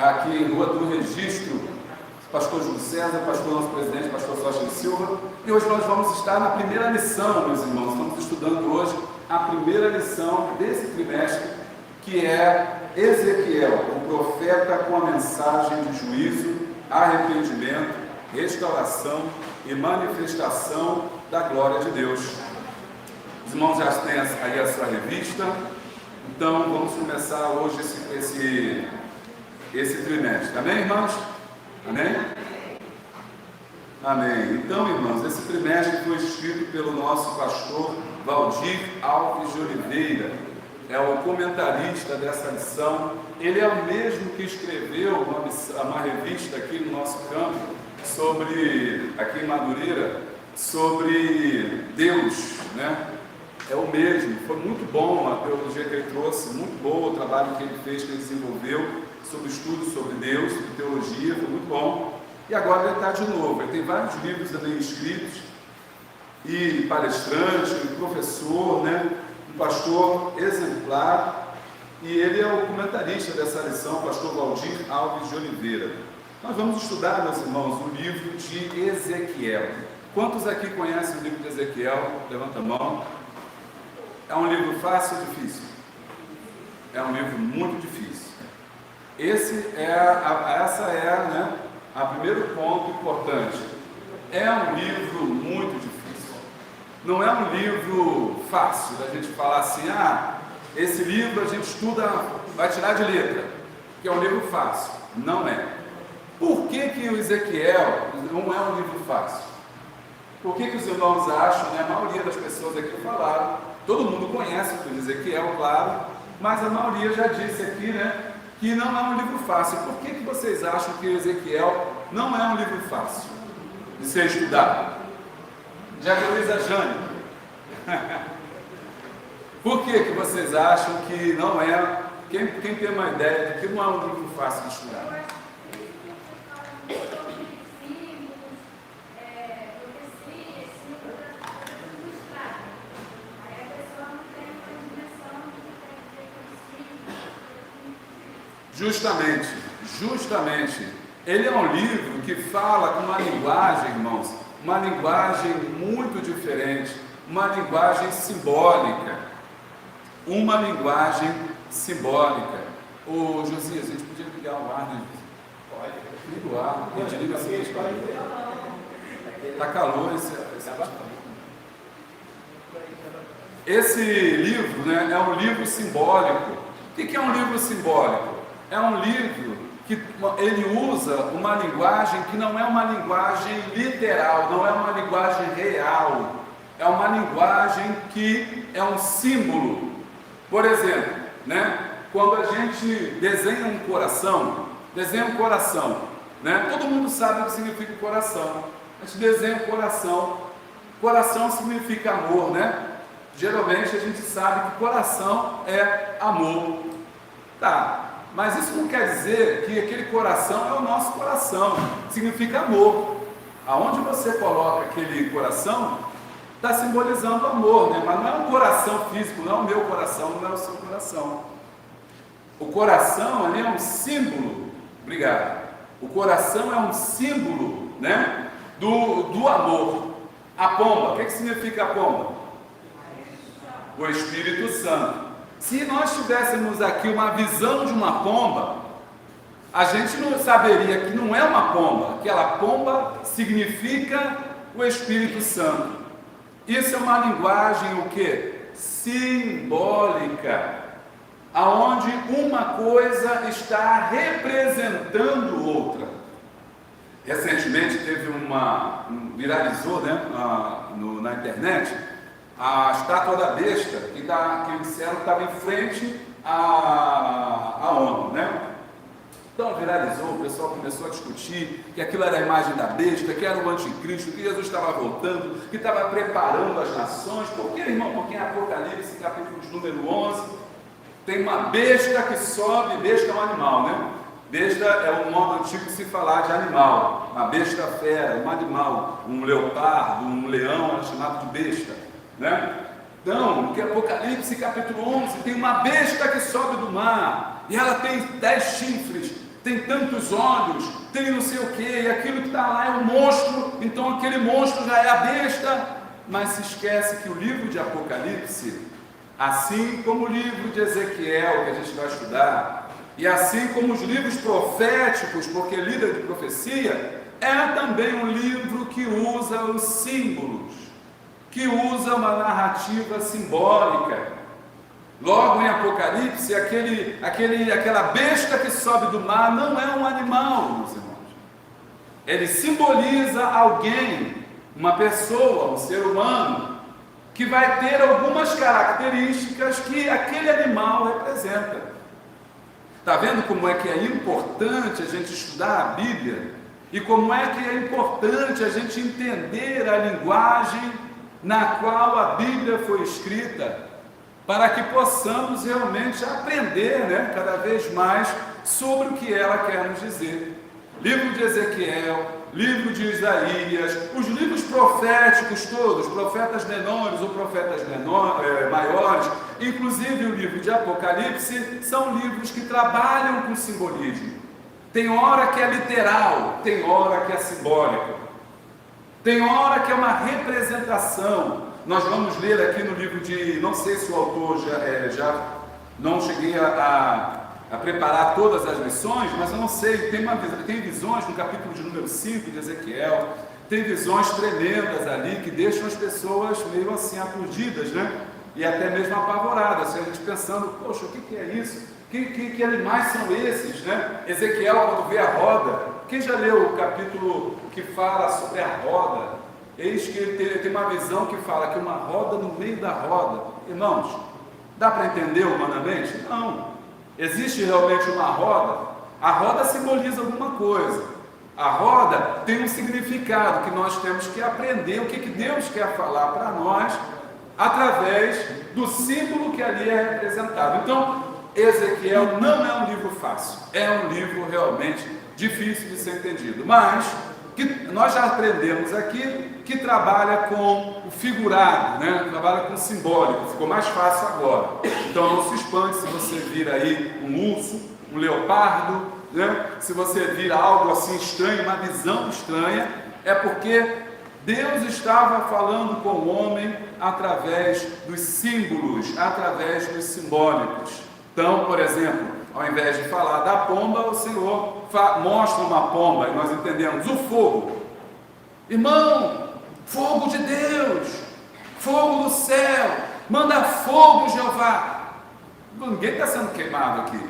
aqui em Rua do Registro, pastor Júlio César, pastor nosso presidente, pastor Sócio Silva, e hoje nós vamos estar na primeira lição, meus irmãos. Estamos estudando hoje a primeira lição desse trimestre, que é Ezequiel, o profeta com a mensagem de juízo, arrependimento, restauração e manifestação da glória de Deus. Os irmãos já têm aí a sua revista, então vamos começar hoje esse trimestre. Amém, irmãos? Amém? Amém. Então, irmãos, esse trimestre foi escrito pelo nosso pastor Valdir Alves de Oliveira, é o comentarista dessa lição. Ele é o mesmo que escreveu uma revista aqui no nosso campo, aqui em Madureira, sobre Deus, né? É o mesmo. Foi muito bom a teologia que ele trouxe, muito bom o trabalho que ele fez, que ele desenvolveu sobre estudo sobre Deus, sobre teologia, foi muito bom. E agora ele está de novo. Ele tem vários livros também escritos, e palestrante, professor, né? Um pastor exemplar, e ele é o comentarista dessa lição, o pastor Valdir Alves de Oliveira. Nós vamos estudar, meus irmãos, o livro de Ezequiel. Quantos aqui conhecem o livro de Ezequiel? Levanta a mão. É um livro fácil ou difícil? É um livro muito difícil. Essa é, né, o primeiro ponto importante. É um livro muito difícil. Não é um livro fácil da gente falar assim, esse livro a gente estuda, vai tirar de letra, que é um livro fácil. Não é. Por que o Ezequiel não é um livro fácil? Por que os irmãos acham, né, a maioria das pessoas aqui falaram, todo mundo conhece o Ezequiel, claro, mas a maioria já disse aqui, né, que não é um livro fácil. Por que vocês acham que Ezequiel não é um livro fácil de ser estudado? Diaconisa Jane, por que vocês acham que não é? Quem tem uma ideia de que não é um livro fácil de estudar? Justamente, ele é um livro que fala com uma linguagem, irmãos, uma linguagem muito diferente, uma linguagem simbólica. Ô Josias, a gente podia ligar o ar, né? Pode. Liga o ar, a gente liga assim. Está calor esse livro, né, é um livro simbólico. O que é um livro simbólico? É um livro que ele usa uma linguagem que não é uma linguagem literal, não é uma linguagem real, é uma linguagem que é um símbolo. Por exemplo, né, quando a gente desenha um coração, né, todo mundo sabe o que significa coração. A gente desenha um coração significa amor, né? Geralmente a gente sabe que coração é amor. Tá. Mas isso não quer dizer que aquele coração é o nosso coração, significa amor. Aonde você coloca aquele coração, está simbolizando amor, né? Mas não é um coração físico, não é o meu coração, não é o seu coração. O coração ali é um símbolo, obrigado. O coração é um símbolo, né, do amor. A pomba, o que significa a pomba? O Espírito Santo. Se nós tivéssemos aqui uma visão de uma pomba, a gente não saberia que não é uma pomba, aquela pomba significa o Espírito Santo. Isso é uma linguagem o quê? Simbólica, aonde uma coisa está representando outra. Recentemente teve viralizou, né, na internet, a estátua da besta, que disseram que estava em frente à ONU, né? Então viralizou, o pessoal começou a discutir que aquilo era a imagem da besta, que era o anticristo, que Jesus estava voltando, que estava preparando as nações. Por que, irmão? Porque em Apocalipse, capítulo de número 11, tem uma besta que sobe. Besta é um animal, né? Besta é um modo antigo de se falar de animal. Uma besta fera, um animal, um leopardo, um leão, era chamado de besta, né? Então, que Apocalipse capítulo 11, tem uma besta que sobe do mar, e ela tem 10 chifres, tem tantos olhos, tem não sei o que, e aquilo que está lá é um monstro, então aquele monstro já é a besta, mas se esquece que o livro de Apocalipse, assim como o livro de Ezequiel, que a gente vai estudar, e assim como os livros proféticos, porque é líder de profecia, é também um livro que usa os símbolos, que usa uma narrativa simbólica. Logo em Apocalipse, aquela besta que sobe do mar não é um animal, meus irmãos. Ele simboliza alguém, uma pessoa, um ser humano, que vai ter algumas características que aquele animal representa. Está vendo como é que é importante a gente estudar a Bíblia? E como é que é importante a gente entender a linguagem na qual a Bíblia foi escrita, para que possamos realmente aprender, cada vez mais sobre o que ela quer nos dizer. Livro de Ezequiel, livro de Isaías, os livros proféticos todos, profetas menores ou profetas maiores, inclusive o livro de Apocalipse, são livros que trabalham com simbolismo. Tem hora que é literal, tem hora que é simbólico, tem hora que é uma representação. Nós vamos ler aqui no livro de, não sei se o autor já não cheguei a preparar todas as lições, mas eu não sei, tem visões no capítulo de número 5 de Ezequiel, tem visões tremendas ali que deixam as pessoas meio assim aturdidas, e até mesmo apavoradas, a gente pensando, poxa, o que é isso? Que animais são esses, Ezequiel, quando vê a roda, quem já leu o capítulo que fala sobre a roda? Eis que ele tem uma visão que fala que uma roda no meio da roda. Irmãos, dá para entender humanamente? Não. Existe realmente uma roda? A roda simboliza alguma coisa. A roda tem um significado que nós temos que aprender, o que Deus quer falar para nós, através do símbolo que ali é representado. Então, Ezequiel não é um livro fácil, é um livro realmente difícil de ser entendido, mas que nós já aprendemos aqui que trabalha com o figurado, trabalha com o simbólico, ficou mais fácil agora. Então não se espante se você vir aí um urso, um leopardo, se você vir algo assim estranho, uma visão estranha, é porque Deus estava falando com o homem através dos símbolos, através dos simbólicos. Então, por exemplo, ao invés de falar da pomba, o Senhor mostra uma pomba, e nós entendemos o fogo. Irmão, fogo de Deus, fogo do céu, manda fogo, Jeová. Ninguém está sendo queimado aqui,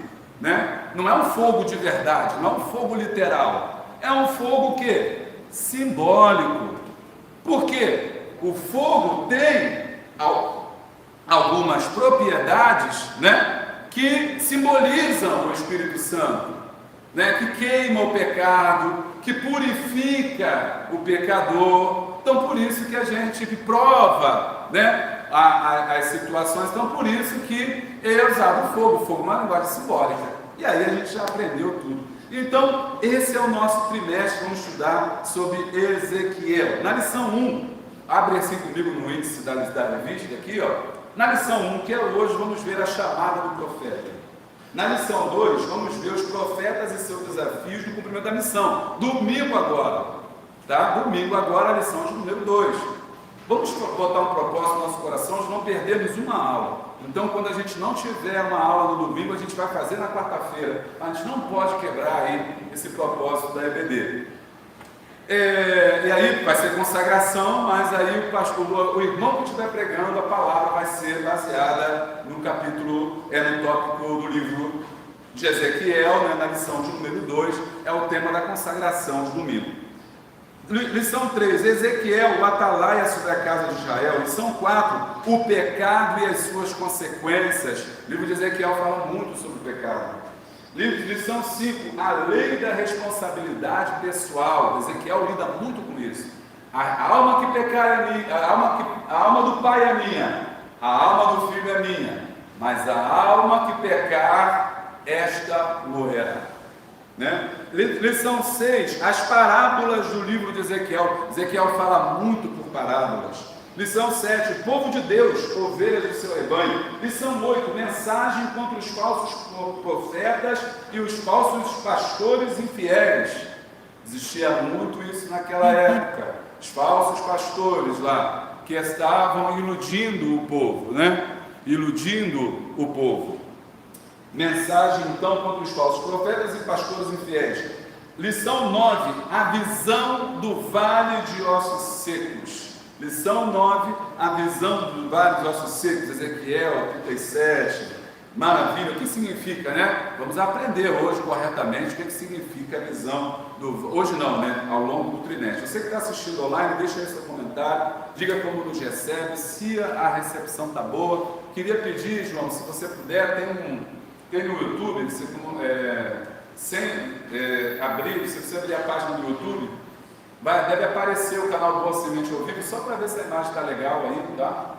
Não é um fogo de verdade, não é um fogo literal, é um fogo que? Simbólico. Por quê? O fogo tem algumas propriedades, que simbolizam o Espírito Santo, que queima o pecado, que purifica o pecador. Então, por isso que a gente prova, as situações. Então, por isso que é usado o fogo é uma linguagem simbólica. E aí a gente já aprendeu tudo. Então, esse é o nosso trimestre, vamos estudar sobre Ezequiel. Na lição 1, abre assim comigo no índice da revista aqui, Na lição 1, que é hoje, vamos ver a chamada do profeta. Na lição 2, vamos ver os profetas e seus desafios no cumprimento da missão. Domingo agora, Domingo agora, a lição de número 2. Vamos botar um propósito no nosso coração de não perdermos uma aula. Então, quando a gente não tiver uma aula no domingo, a gente vai fazer na quarta-feira. A gente não pode quebrar aí esse propósito da EBD. E aí vai ser consagração, mas aí o irmão que estiver pregando, a palavra vai ser baseada no capítulo, no tópico do livro de Ezequiel, na lição de número 2, é o tema da consagração de domingo. Lição 3, Ezequiel, o atalaia sobre a casa de Israel. Lição 4, o pecado e as suas consequências. O livro de Ezequiel fala muito sobre o pecado. Lição 5, a lei da responsabilidade pessoal. Ezequiel lida muito com isso. A alma que pecar é minha, a alma do pai é minha, a alma do filho é minha, mas a alma que pecar, esta morrerá. Lição 6, as parábolas do livro de Ezequiel. Ezequiel fala muito por parábolas. Lição 7, povo de Deus, ovelhas do seu rebanho. Lição 8, mensagem contra os falsos profetas e os falsos pastores infiéis. Existia muito isso naquela época. Os falsos pastores lá, que estavam iludindo o povo, né? Iludindo o povo. Mensagem então contra os falsos profetas e pastores infiéis. Lição 9, a visão do vale de ossos secos. Lição 9, a visão do vale de ossos secos, Ezequiel 37, maravilha. O que significa, né? Vamos aprender hoje corretamente o que significa a visão do... Hoje não, né? Ao longo do trimestre. Você que está assistindo online, deixa aí seu comentário, diga como nos recebe, se a recepção está boa. Queria pedir, João, se você puder, tem no YouTube, você, abrir, se você abrir a página do YouTube, deve aparecer o canal Boa Semente ao vivo, só para ver se a imagem está legal aí, tá?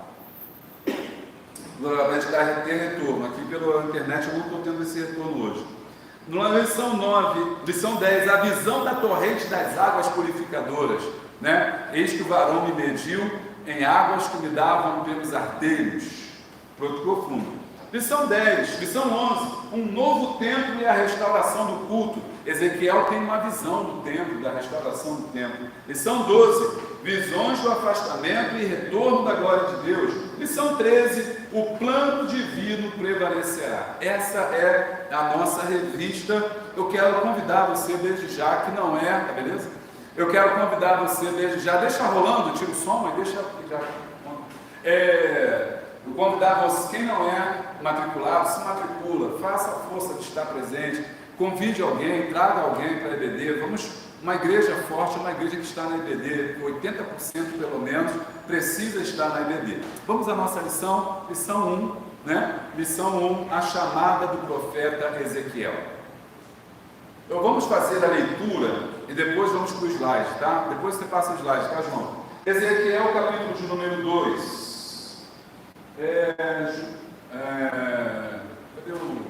A gente dar retorno. Aqui pela internet eu não estou tendo esse retorno hoje. Na lição 9, lição 10, a visão da torrente das águas purificadoras, né? Eis que o varão me mediu em águas que me davam pelos arteiros. Pronto, profundo. Lição 10, lição 11, um novo templo e a restauração do culto. Ezequiel tem uma visão do templo, da restauração do templo. Lição 12, visões do afastamento e retorno da glória de Deus. Lição 13, o plano divino prevalecerá. Essa é a nossa revista. Eu quero convidar você desde já, que não é, tá beleza? Eu quero convidar você desde já, deixa rolando, tira o som, mas deixa já. Eu convidar você, quem não é matriculado, se matricula, faça a força de estar presente, convide alguém, traga alguém para a EBD. Uma igreja forte, uma igreja que está na EBD, 80% pelo menos, precisa estar na EBD. Vamos à nossa lição 1, né? Lição 1, a chamada do profeta Ezequiel. Então vamos fazer a leitura e depois vamos para o slide, tá? Depois você passa o slide, tá, João? Ezequiel, capítulo de número 2. Cadê o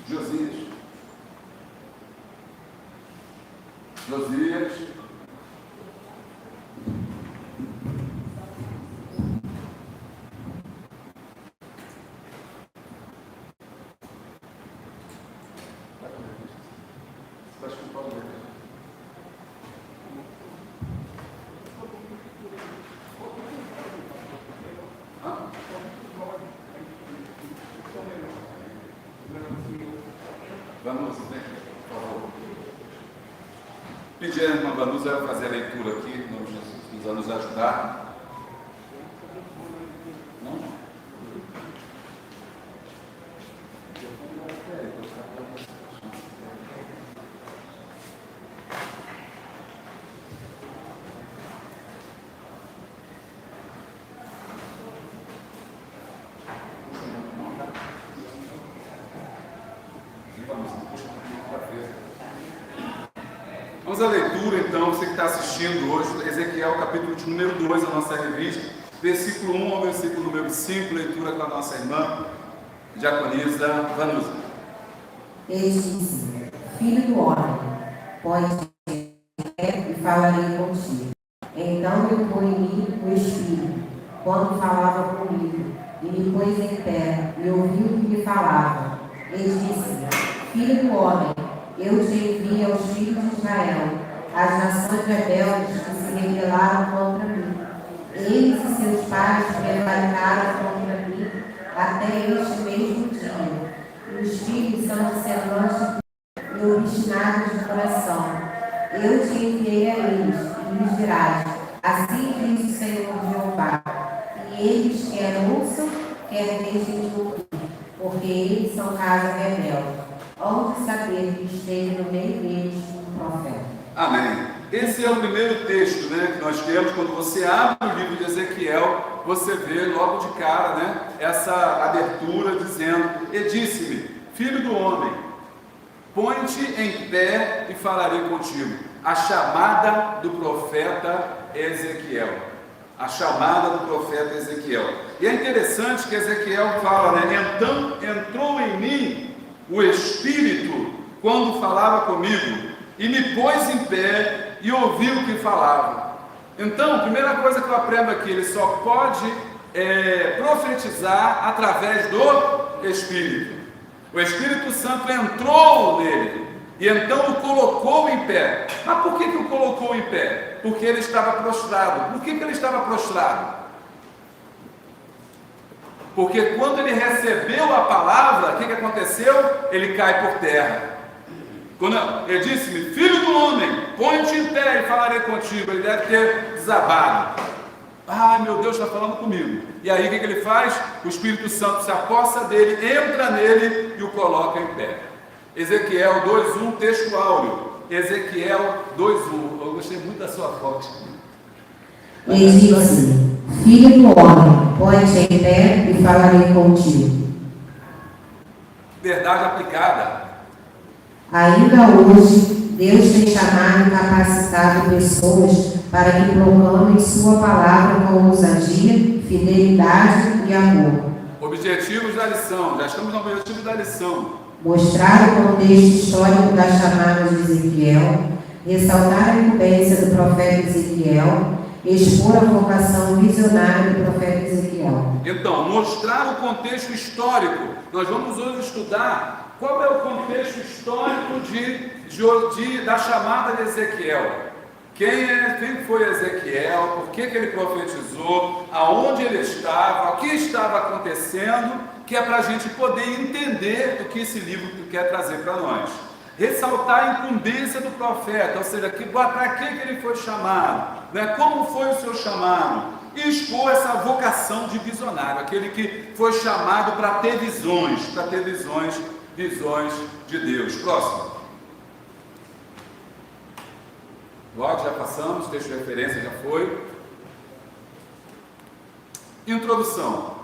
Josias? Vamos, né? Por favor. Pedir a irmã Vanusa vai fazer a leitura aqui, nos ajudar. Não? Vamos à leitura então, você que está assistindo hoje, Ezequiel capítulo de número 2, a nossa revista, versículo 1 ao versículo número 5, leitura com a nossa irmã, diaconisa Vanusa. Ele disse: Filho do homem, pode ir e falarei contigo. Então eu pôs em mim o Espírito, quando falava comigo, e me pôs em pé, e ouviu o que me falava. Ele disse: Filho do homem, eu te envio aos filhos de Israel, às nações rebeldes que se rebelaram contra mim. Eles e seus pais prevaricaram contra mim até este mesmo dia. E os filhos são observantes e obstinados de coração. Eu te enviei a eles, e lhes dirás: assim diz o Senhor Jeová. E eles quer ouçam, quer deixem de ouvir, porque eles são casa rebelde. Onde saber que esteve no meio deles um profeta. Amém. Esse é o primeiro texto, né, que nós temos. Quando você abre o livro de Ezequiel, você vê logo de cara, né, essa abertura dizendo: e disse-me, filho do homem, põe-te em pé e falarei contigo. A chamada do profeta Ezequiel. A chamada do profeta Ezequiel. E é interessante que Ezequiel fala, né, então entrou em mim o Espírito quando falava comigo, e me pôs em pé, e ouviu o que falava. Então, a primeira coisa que eu aprendo aqui, ele só pode profetizar através do Espírito. O Espírito Santo entrou nele e então o colocou em pé. Mas por que o colocou em pé? Porque ele estava prostrado. Por que ele estava prostrado? Porque quando ele recebeu a palavra, o que aconteceu? Ele cai por terra. Quando ele disse-me, filho do homem, põe-te em pé e falarei contigo. Ele deve ter desabado. Ai, meu Deus, está falando comigo. E aí o que ele faz? O Espírito Santo se apossa dele, entra nele e o coloca em pé. Ezequiel 2:1, texto áureo. Ezequiel 2:1. Eu gostei muito da sua foto. Ele disse, filho do homem, põe-te em pé e falarei contigo. Verdade aplicada. Ainda hoje, Deus tem chamado e capacitado pessoas para que proclamem sua palavra com ousadia, fidelidade e amor. Objetivos da lição. Já estamos no objetivo da lição. Mostrar o contexto histórico da chamada de Ezequiel, ressaltar a incumbência do profeta Ezequiel, expor a vocação visionária do profeta Ezequiel. Então, mostrar o contexto histórico. Nós vamos hoje estudar qual é o contexto histórico da chamada de Ezequiel. Quem foi Ezequiel, por que ele profetizou, aonde ele estava, o que estava acontecendo, que é para a gente poder entender o que esse livro quer trazer para nós. Ressaltar a incumbência do profeta, ou seja, para que ele foi chamado, né? Como foi o seu chamado, e expor essa vocação de visionário, aquele que foi chamado para ter visões, visões de Deus. Próximo. Logo, já passamos, texto de referência já foi. Introdução.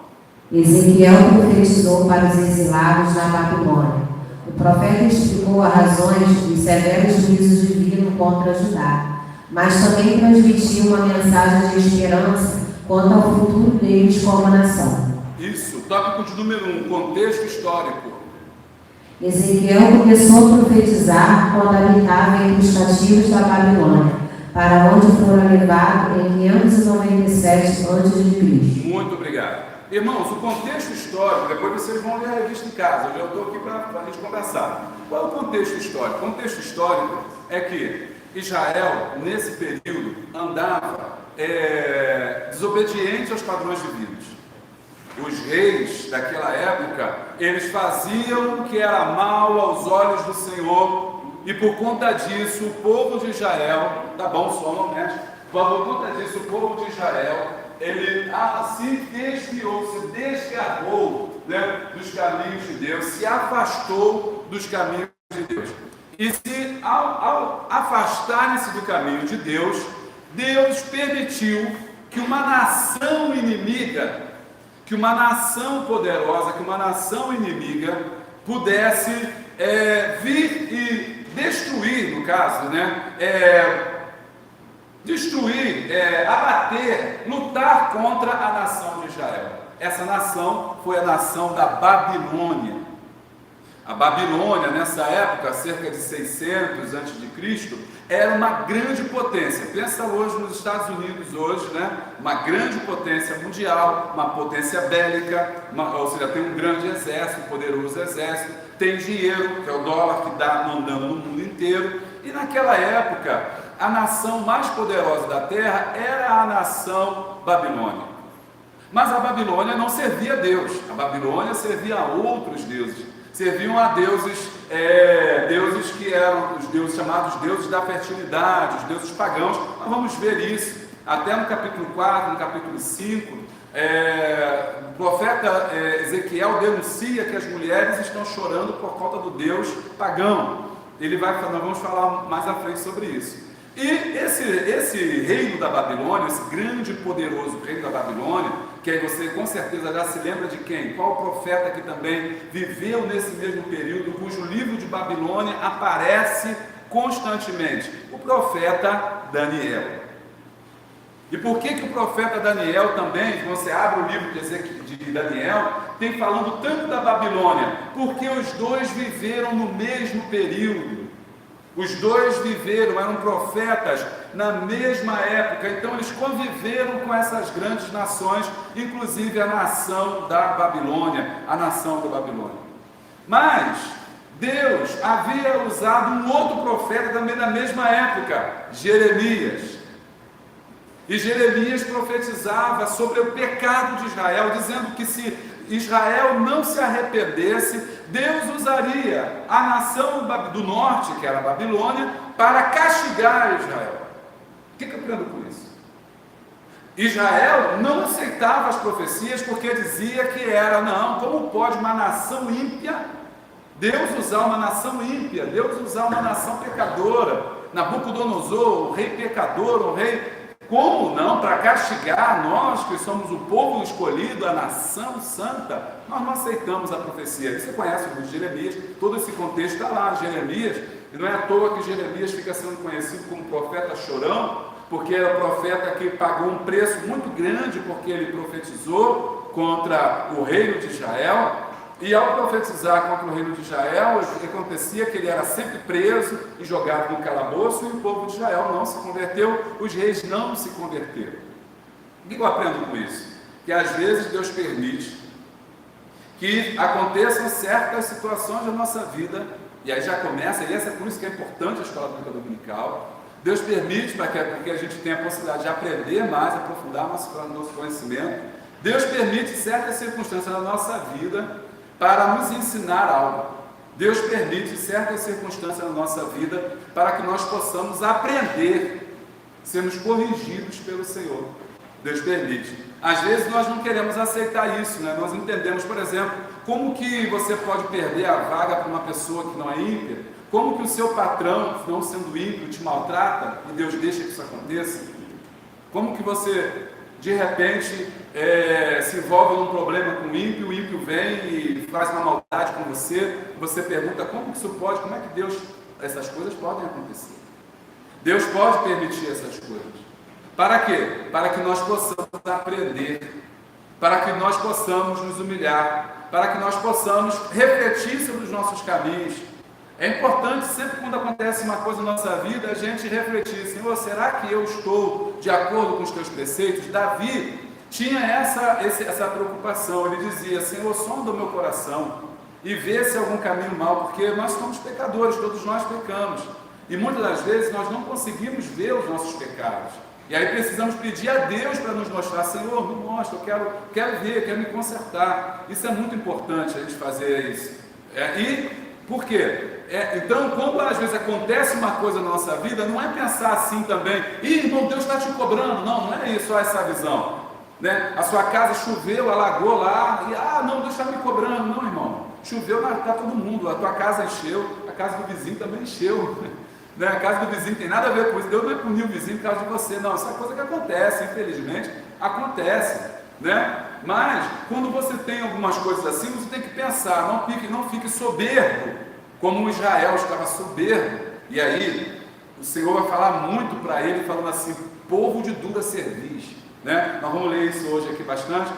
Ezequiel profetizou para os exilados da Babilônia. O profeta explicou as razões dos severos juízos divinos contra Judá, mas também transmitiu uma mensagem de esperança quanto ao futuro deles como nação. Isso, tópico de número 1, contexto histórico. Ezequiel começou a profetizar quando habitava entre os cativos da Babilônia, para onde foram levados em 597 a.C. Muito obrigado. Irmãos, o contexto histórico, depois vocês vão ler a revista em casa, hoje eu estou aqui para a gente conversar. Qual é o contexto histórico? O contexto histórico é que Israel, nesse período, andava desobediente aos padrões divinos. Os reis daquela época, eles faziam o que era mal aos olhos do Senhor, e por conta disso, o povo de Israel, tá bom, sou honesto, por conta disso, o povo de Israel, ele se desviou, se desgarrou, né, dos caminhos de Deus, se afastou dos caminhos de Deus. E ao afastarem-se do caminho de Deus, Deus permitiu que uma nação inimiga, que uma nação poderosa, que uma nação inimiga pudesse vir e destruir, no caso, né? Abater, lutar contra a nação de Israel. Essa nação foi a nação da Babilônia. A Babilônia, nessa época, cerca de 600 a.C., era uma grande potência. Pensa hoje nos Estados Unidos, hoje, né? Uma grande potência mundial, uma potência bélica, ou seja, tem um grande exército, um poderoso exército, tem dinheiro, que é o dólar que está mandando no mundo inteiro. E naquela época, a nação mais poderosa da terra era a nação Babilônia. Mas a Babilônia não servia a Deus, a Babilônia servia a outros deuses. Serviam a deuses que eram os deuses chamados deuses da fertilidade, os deuses pagãos. Nós vamos ver isso até no capítulo 4, no capítulo 5. O profeta Ezequiel denuncia que as mulheres estão chorando por conta do deus pagão. Nós vamos falar mais à frente sobre isso. E esse reino da Babilônia, esse grande e poderoso reino da Babilônia, que aí você com certeza já se lembra de quem? Qual profeta que também viveu nesse mesmo período, cujo livro de Babilônia aparece constantemente? O profeta Daniel. E por que o profeta Daniel também, quando você abre o livro de Daniel, tem falando tanto da Babilônia? Porque os dois viveram no mesmo período. Os dois viveram, eram profetas na mesma época, então eles conviveram com essas grandes nações, inclusive a nação da Babilônia, a nação da Babilônia. Mas Deus havia usado um outro profeta também na mesma época, Jeremias. E Jeremias profetizava sobre o pecado de Israel, dizendo que se Israel não se arrependesse, Deus usaria a nação do norte, que era a Babilônia, para castigar Israel. O que eu aprendo com isso? Israel não aceitava as profecias porque dizia que era, não, como pode uma nação ímpia, Deus usar uma nação ímpia, Deus usar uma nação pecadora, Nabucodonosor, o rei pecador, o rei... Como não? Para castigar nós que somos o povo escolhido, a nação santa, nós não aceitamos a profecia. Você conhece o livro de Jeremias, todo esse contexto está lá, Jeremias, e não é à toa que Jeremias fica sendo conhecido como profeta chorão, porque era o profeta que pagou um preço muito grande, porque ele profetizou contra o reino de Israel. E ao profetizar contra o reino de Israel, acontecia que ele era sempre preso e jogado no calabouço, e o povo de Israel não se converteu, os reis não se converteram. O que eu aprendo com isso? Que às vezes Deus permite que aconteçam certas situações da nossa vida, e aí já começa, e essa é por isso que é importante a escola bíblica dominical. Deus permite para que a gente tenha a possibilidade de aprender mais, aprofundar nosso conhecimento. Deus permite certas circunstâncias na nossa vida para nos ensinar algo. Deus permite certas circunstâncias na nossa vida para que nós possamos aprender, sermos corrigidos pelo Senhor. Deus permite. Às vezes nós não queremos aceitar isso, né? Nós entendemos, por exemplo, como que você pode perder a vaga para uma pessoa que não é ímpia, como que o seu patrão, não sendo ímpio, te maltrata e Deus deixa que isso aconteça, como que você de repente se envolve num problema com o ímpio vem e faz uma maldade com você, você pergunta como que isso pode, como é que Deus, essas coisas podem acontecer. Deus pode permitir essas coisas. Para quê? Para que nós possamos aprender, para que nós possamos nos humilhar, para que nós possamos refletir sobre os nossos caminhos. É importante, sempre quando acontece uma coisa na nossa vida, a gente refletir, Senhor, será que eu estou de acordo com os teus preceitos? Davi tinha essa preocupação, ele dizia, Senhor, sonda o meu coração e vê se há algum caminho mal, porque nós somos pecadores, todos nós pecamos, e muitas das vezes nós não conseguimos ver os nossos pecados, e aí precisamos pedir a Deus para nos mostrar, Senhor, me mostra, eu quero ver, quero me consertar. Isso é muito importante a gente fazer isso. Por quê? Então, quando às vezes acontece uma coisa na nossa vida, não é pensar assim também, irmão, Deus está te cobrando. Não é isso, essa visão. Né? A sua casa choveu, alagou lá, e não, Deus está me cobrando. Não, irmão, choveu, está todo mundo, a tua casa encheu, a casa do vizinho também encheu. Né? A casa do vizinho tem nada a ver com isso, Deus não é punir o vizinho por causa de você, não, isso é coisa que acontece, infelizmente, acontece. Né? Mas, quando você tem algumas coisas assim, você tem que pensar, não fique soberbo, como Israel estava soberbo. E aí, o Senhor vai falar muito para ele, falando assim, povo de dura cerviz. Né? Nós vamos ler isso hoje aqui bastante.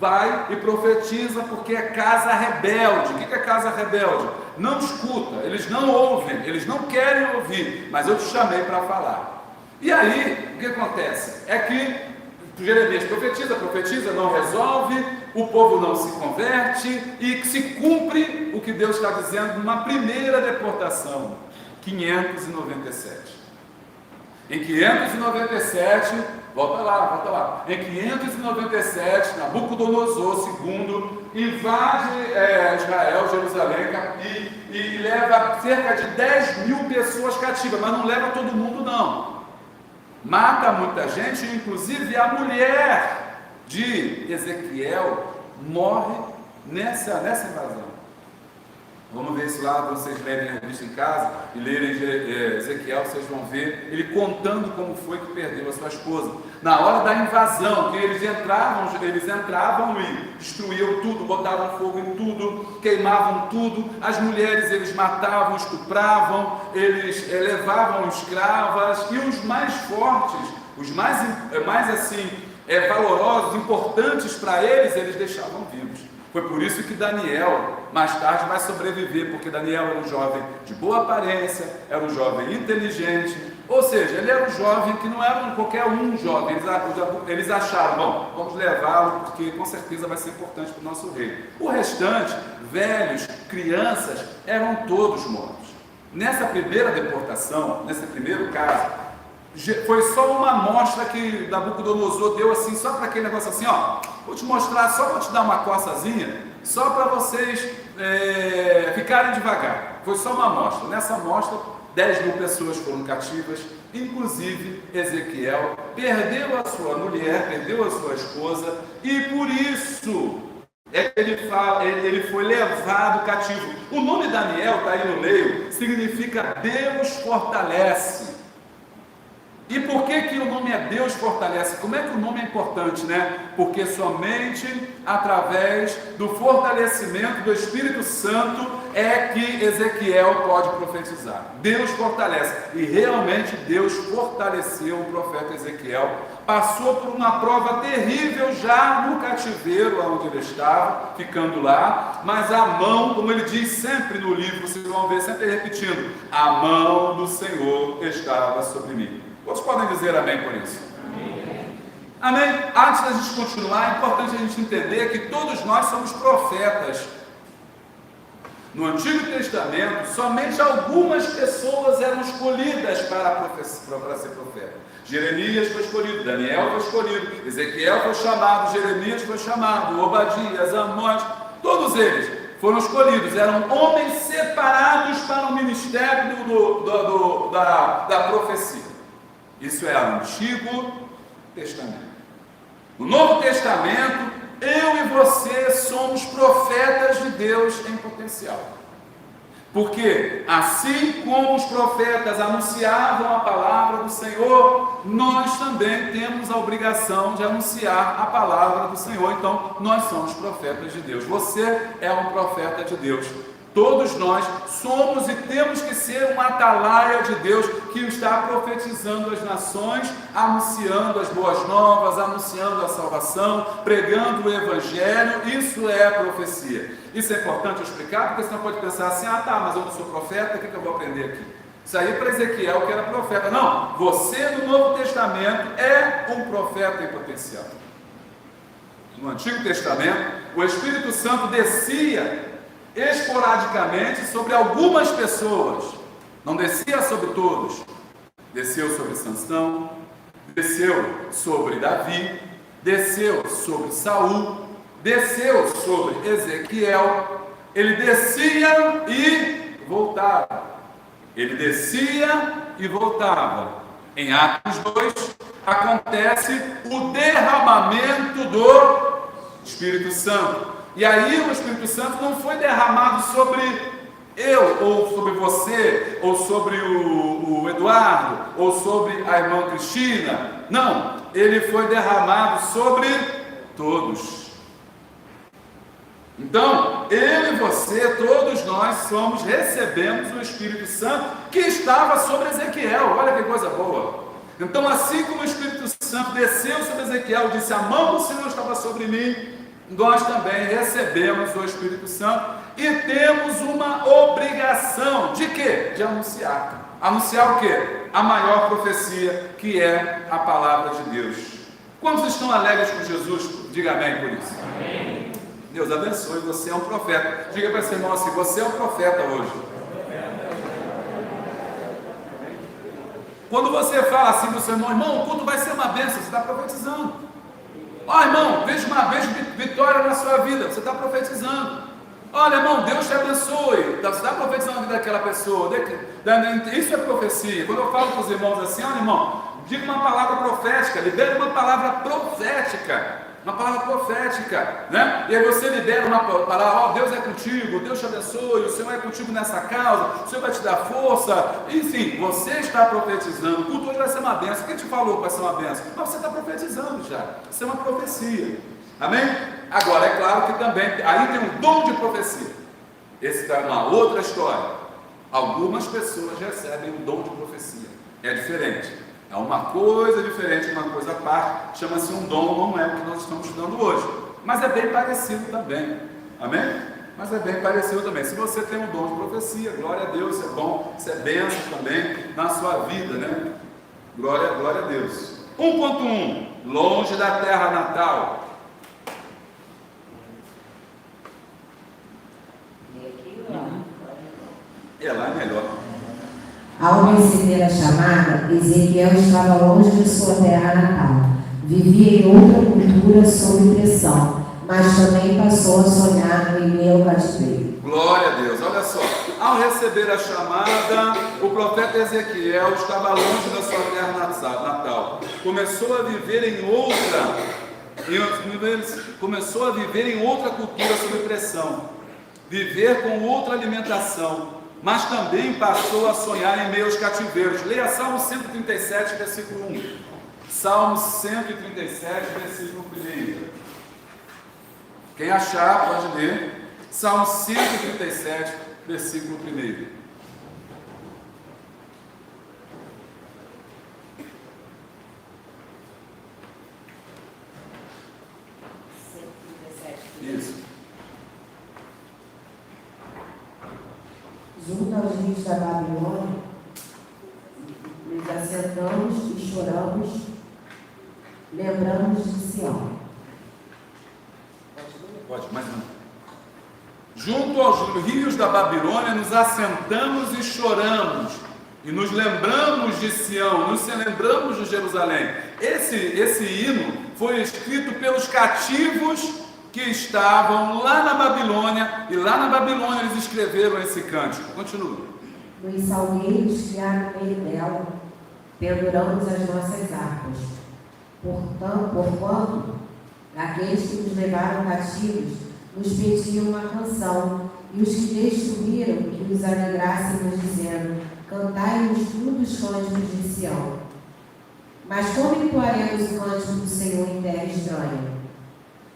Vai e profetiza, porque é casa rebelde. O que é casa rebelde? Não escuta, eles não ouvem, eles não querem ouvir, mas eu te chamei para falar. E aí, o que acontece? É que Jeremias profetiza, não resolve, o povo não se converte e se cumpre o que Deus está dizendo numa primeira deportação, 597. Em 597, volta lá, em 597, Nabucodonosor II invade Israel, Jerusalém, e leva cerca de 10 mil pessoas cativas, mas não leva todo mundo não. Mata muita gente, inclusive a mulher de Ezequiel morre nessa invasão. Vamos ver isso lá, vocês lerem a revista em casa e lerem Ezequiel, vocês vão ver ele contando como foi que perdeu a sua esposa. Na hora da invasão, que eles entravam e destruíam tudo, botavam fogo em tudo, queimavam tudo, as mulheres eles matavam, estupravam, eles levavam escravas, e os mais fortes, os mais assim, valorosos, importantes para eles deixavam vivos. Foi por isso que Daniel, mais tarde, vai sobreviver, porque Daniel era um jovem de boa aparência, era um jovem inteligente, ou seja, ele era um jovem que não era qualquer um jovem. Eles acharam, bom, vamos levá-lo, porque com certeza vai ser importante para o nosso rei. O restante, velhos, crianças, eram todos mortos. Nessa primeira deportação, nesse primeiro caso, foi só uma amostra que Nabucodonosor deu assim, só para aquele negócio assim, ó, vou te mostrar, só vou te dar uma coçazinha, só para vocês ficarem devagar. Foi só uma amostra. Nessa amostra, 10.000 pessoas foram cativas, inclusive Ezequiel perdeu a sua mulher, perdeu a sua esposa, e por isso ele foi levado cativo. O nome Daniel, está aí no meio, significa Deus fortalece. E por que o nome é Deus fortalece? Como é que o nome é importante, né? Porque somente através do fortalecimento do Espírito Santo é que Ezequiel pode profetizar. Deus fortalece. E realmente Deus fortaleceu o profeta Ezequiel. Passou por uma prova terrível já no cativeiro onde ele estava, ficando lá. Mas a mão, como ele diz sempre no livro, vocês vão ver sempre repetindo, a mão do Senhor estava sobre mim. Quantos podem dizer amém por isso? Amém? Antes da gente continuar, é importante a gente entender que todos nós somos profetas. No Antigo Testamento, somente algumas pessoas eram escolhidas para ser profeta. Jeremias foi escolhido, Daniel foi escolhido, Ezequiel foi chamado, Jeremias foi chamado, Obadias, Amós, todos eles foram escolhidos, eram homens separados para o ministério da profecia. Isso é o Antigo Testamento. No Novo Testamento, eu e você somos profetas de Deus em potencial. Porque assim como os profetas anunciavam a palavra do Senhor, nós também temos a obrigação de anunciar a palavra do Senhor. Então, nós somos profetas de Deus. Você é um profeta de Deus. Todos nós somos e temos que ser uma atalaia de Deus que está profetizando as nações, anunciando as boas novas, anunciando a salvação, pregando o Evangelho. Isso é profecia. Isso é importante explicar, porque senão pode pensar assim, mas eu não sou profeta, o que eu vou aprender aqui? Isso aí para Ezequiel que era profeta. Não, você no Novo Testamento é um profeta em potencial. No Antigo Testamento, o Espírito Santo descia esporadicamente sobre algumas pessoas, não descia sobre todos. Desceu sobre Sansão, desceu sobre Davi, desceu sobre Saul, desceu sobre Ezequiel. Ele descia e voltava. Ele descia e voltava. Em Atos 2 acontece o derramamento do Espírito Santo. E aí o Espírito Santo não foi derramado sobre eu, ou sobre você, ou sobre o Eduardo, ou sobre a irmã Cristina. Não, ele foi derramado sobre todos. Então, eu e você, todos nós recebemos o Espírito Santo que estava sobre Ezequiel. Olha que coisa boa. Então, assim como o Espírito Santo desceu sobre Ezequiel, disse, a mão do Senhor estava sobre mim, nós também recebemos o Espírito Santo e temos uma obrigação de quê? De anunciar. Anunciar o quê? A maior profecia, que é a palavra de Deus. Quantos estão alegres com Jesus? Diga amém por isso. Amém. Deus abençoe, você é um profeta. Diga para esse irmão assim, você é um profeta hoje. Quando você fala assim para o seu irmão, o culto vai ser uma bênção, você está profetizando. Irmão, veja vitória na sua vida, você está profetizando. Olha, irmão, Deus te abençoe, você está profetizando a vida daquela pessoa. Isso é profecia. Quando eu falo para os irmãos assim, olha, irmão, diga uma palavra profética, libere uma palavra profética. Uma palavra profética, né? E aí você libera uma palavra, Deus é contigo, Deus te abençoe, o Senhor é contigo nessa causa, o Senhor vai te dar força. Enfim, você está profetizando. O culto hoje vai ser uma bênção. Quem te falou que vai ser uma bênção? Mas você está profetizando já. Isso é uma profecia. Amém? Agora, é claro que também, aí tem um dom de profecia. Esse é uma outra história. Algumas pessoas recebem o dom de profecia. É diferente. É uma coisa diferente, uma coisa à parte, chama-se um dom, não é o que nós estamos estudando hoje, mas é bem parecido também. Amém? Mas é bem parecido também. Se você tem um dom de profecia, glória a Deus, isso é bom, isso é bênção também na sua vida, né? Glória a Deus. 1.1, longe da terra natal. É lá é melhor. Ao receber a chamada, Ezequiel estava longe de sua terra natal. Vivia em outra cultura sob pressão, mas também passou a sonhar no meio cativeiro. Glória a Deus, olha só. Ao receber a chamada, o profeta Ezequiel estava longe da sua terra natal. Começou a viver em outra cultura sob pressão. Viver com outra alimentação. Mas também passou a sonhar em meio aos cativeiros. Leia Salmo 137, versículo 1. Salmo 137, versículo 1. Quem achar, pode ler. Salmo 137, versículo 1. Isso. Junto aos rios da Babilônia, nos assentamos e choramos, lembramos de Sião. Pode, mais não. Junto aos rios da Babilônia, nos assentamos e choramos, e nos lembramos de Sião, nos lembramos de Jerusalém. Esse hino foi escrito pelos cativos que estavam lá na Babilônia, e lá na Babilônia eles escreveram esse cântico. Continua. Nos salgueiros que há no meio dela, penduramos as nossas harpas. Porquanto, aqueles que nos levaram cativos nos pediam uma canção, e os que destruíram que nos alegrássemos, dizendo: cantai-nos um dos cânticos de Sião. Mas como entoaremos o cântico do Senhor em terra estranha?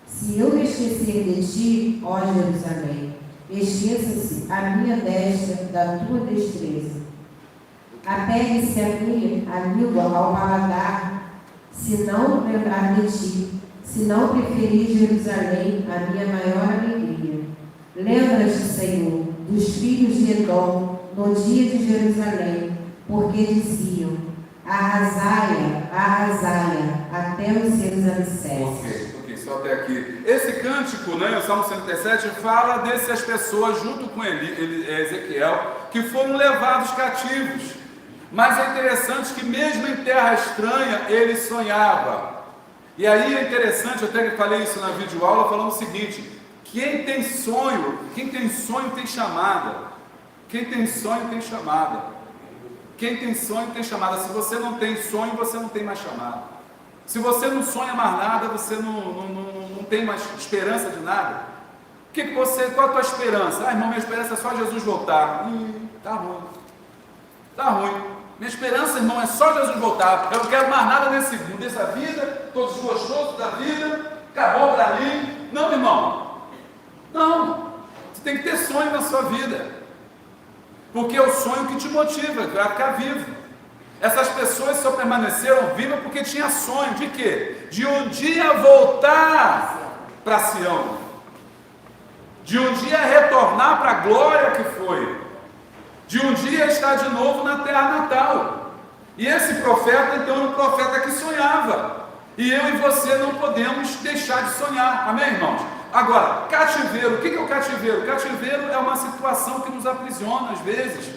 Se eu me esquecer de ti, ó Jerusalém, esqueça-se a minha destra da tua destreza. Apegue-se a língua ao paladar, se não lembrar de ti, se não preferir Jerusalém, a minha maior alegria. Lembra-te, Senhor, dos filhos de Edom, no dia de Jerusalém, porque diziam: arrasai-a, arrasai-a, até os seus alicerces. Ok, só até aqui. Esse cântico, né, o Salmo 137, fala dessas pessoas, junto com Ezequiel, que foram levados cativos. Mas é interessante que mesmo em terra estranha, ele sonhava. E aí é interessante, eu até falei isso na videoaula, falando o seguinte: quem tem sonho tem chamada. Quem tem sonho tem chamada. Quem tem sonho tem chamada. Se você não tem sonho, você não tem mais chamada. Se você não sonha mais nada, você não tem mais esperança de nada. Qual a tua esperança? Irmão, minha esperança é só Jesus voltar. Tá ruim. Tá ruim. Minha esperança, irmão, é só Jesus voltar. Eu não quero mais nada nesse mundo, dessa vida, todos gostosos da vida, acabou para mim. Não, irmão. Não. Você tem que ter sonho na sua vida. Porque é o sonho que te motiva para ficar vivo. Essas pessoas só permaneceram vivas porque tinha sonho. De quê? De um dia voltar para Sião. De um dia retornar para a glória que foi. De um dia estar de novo na terra natal. E esse profeta, então, era um profeta que sonhava. E eu e você não podemos deixar de sonhar. Amém, irmãos? Agora, cativeiro. O que é o cativeiro? Cativeiro é uma situação que nos aprisiona às vezes.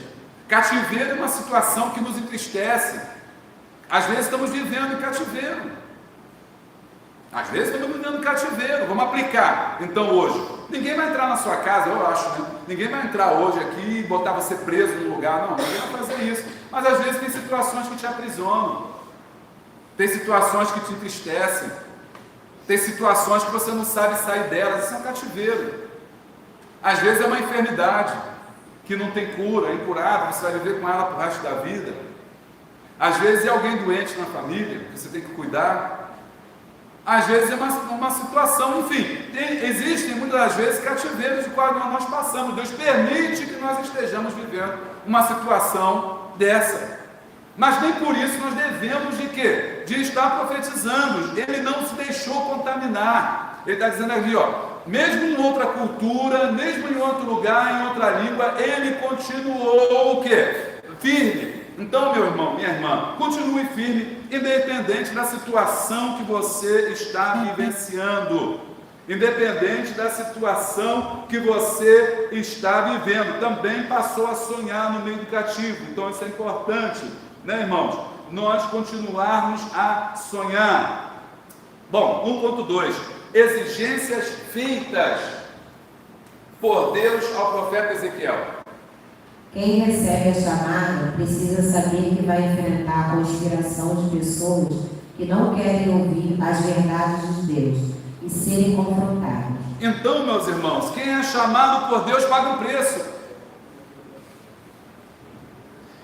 Cativeiro é uma situação que nos entristece. Às vezes estamos vivendo em cativeiro. Às vezes estamos vivendo em cativeiro. Vamos aplicar. Então hoje, ninguém vai entrar na sua casa, eu acho, né? Ninguém vai entrar hoje aqui e botar você preso no lugar. Não, ninguém vai fazer isso. Mas às vezes tem situações que te aprisionam. Tem situações que te entristecem. Tem situações que você não sabe sair delas. Isso é um cativeiro. Às vezes é uma enfermidade que não tem cura, é incurável, você vai viver com ela pro resto da vida. Às vezes é alguém doente na família, que você tem que cuidar. Às vezes é uma situação, enfim, existem muitas das vezes cativeiros de qual nós passamos. Deus permite que nós estejamos vivendo uma situação dessa. Mas nem por isso nós devemos de quê? De estar profetizando. Ele não se deixou contaminar. Ele está dizendo ali, ó, mesmo em outra cultura, mesmo em outro lugar, em outra língua, ele continuou o quê? Firme. Então, meu irmão, minha irmã, continue firme, independente da situação que você está vivenciando. Independente da situação que você está vivendo. Também passou a sonhar no meio do cativo. Então, isso é importante, né, irmãos? Nós continuarmos a sonhar. Bom, 1.2. Exigências feitas por Deus ao profeta Ezequiel. Quem recebe a chamada precisa saber que vai enfrentar a conspiração de pessoas que não querem ouvir as verdades de Deus e serem confrontadas. Então, meus irmãos, quem é chamado por Deus paga um preço.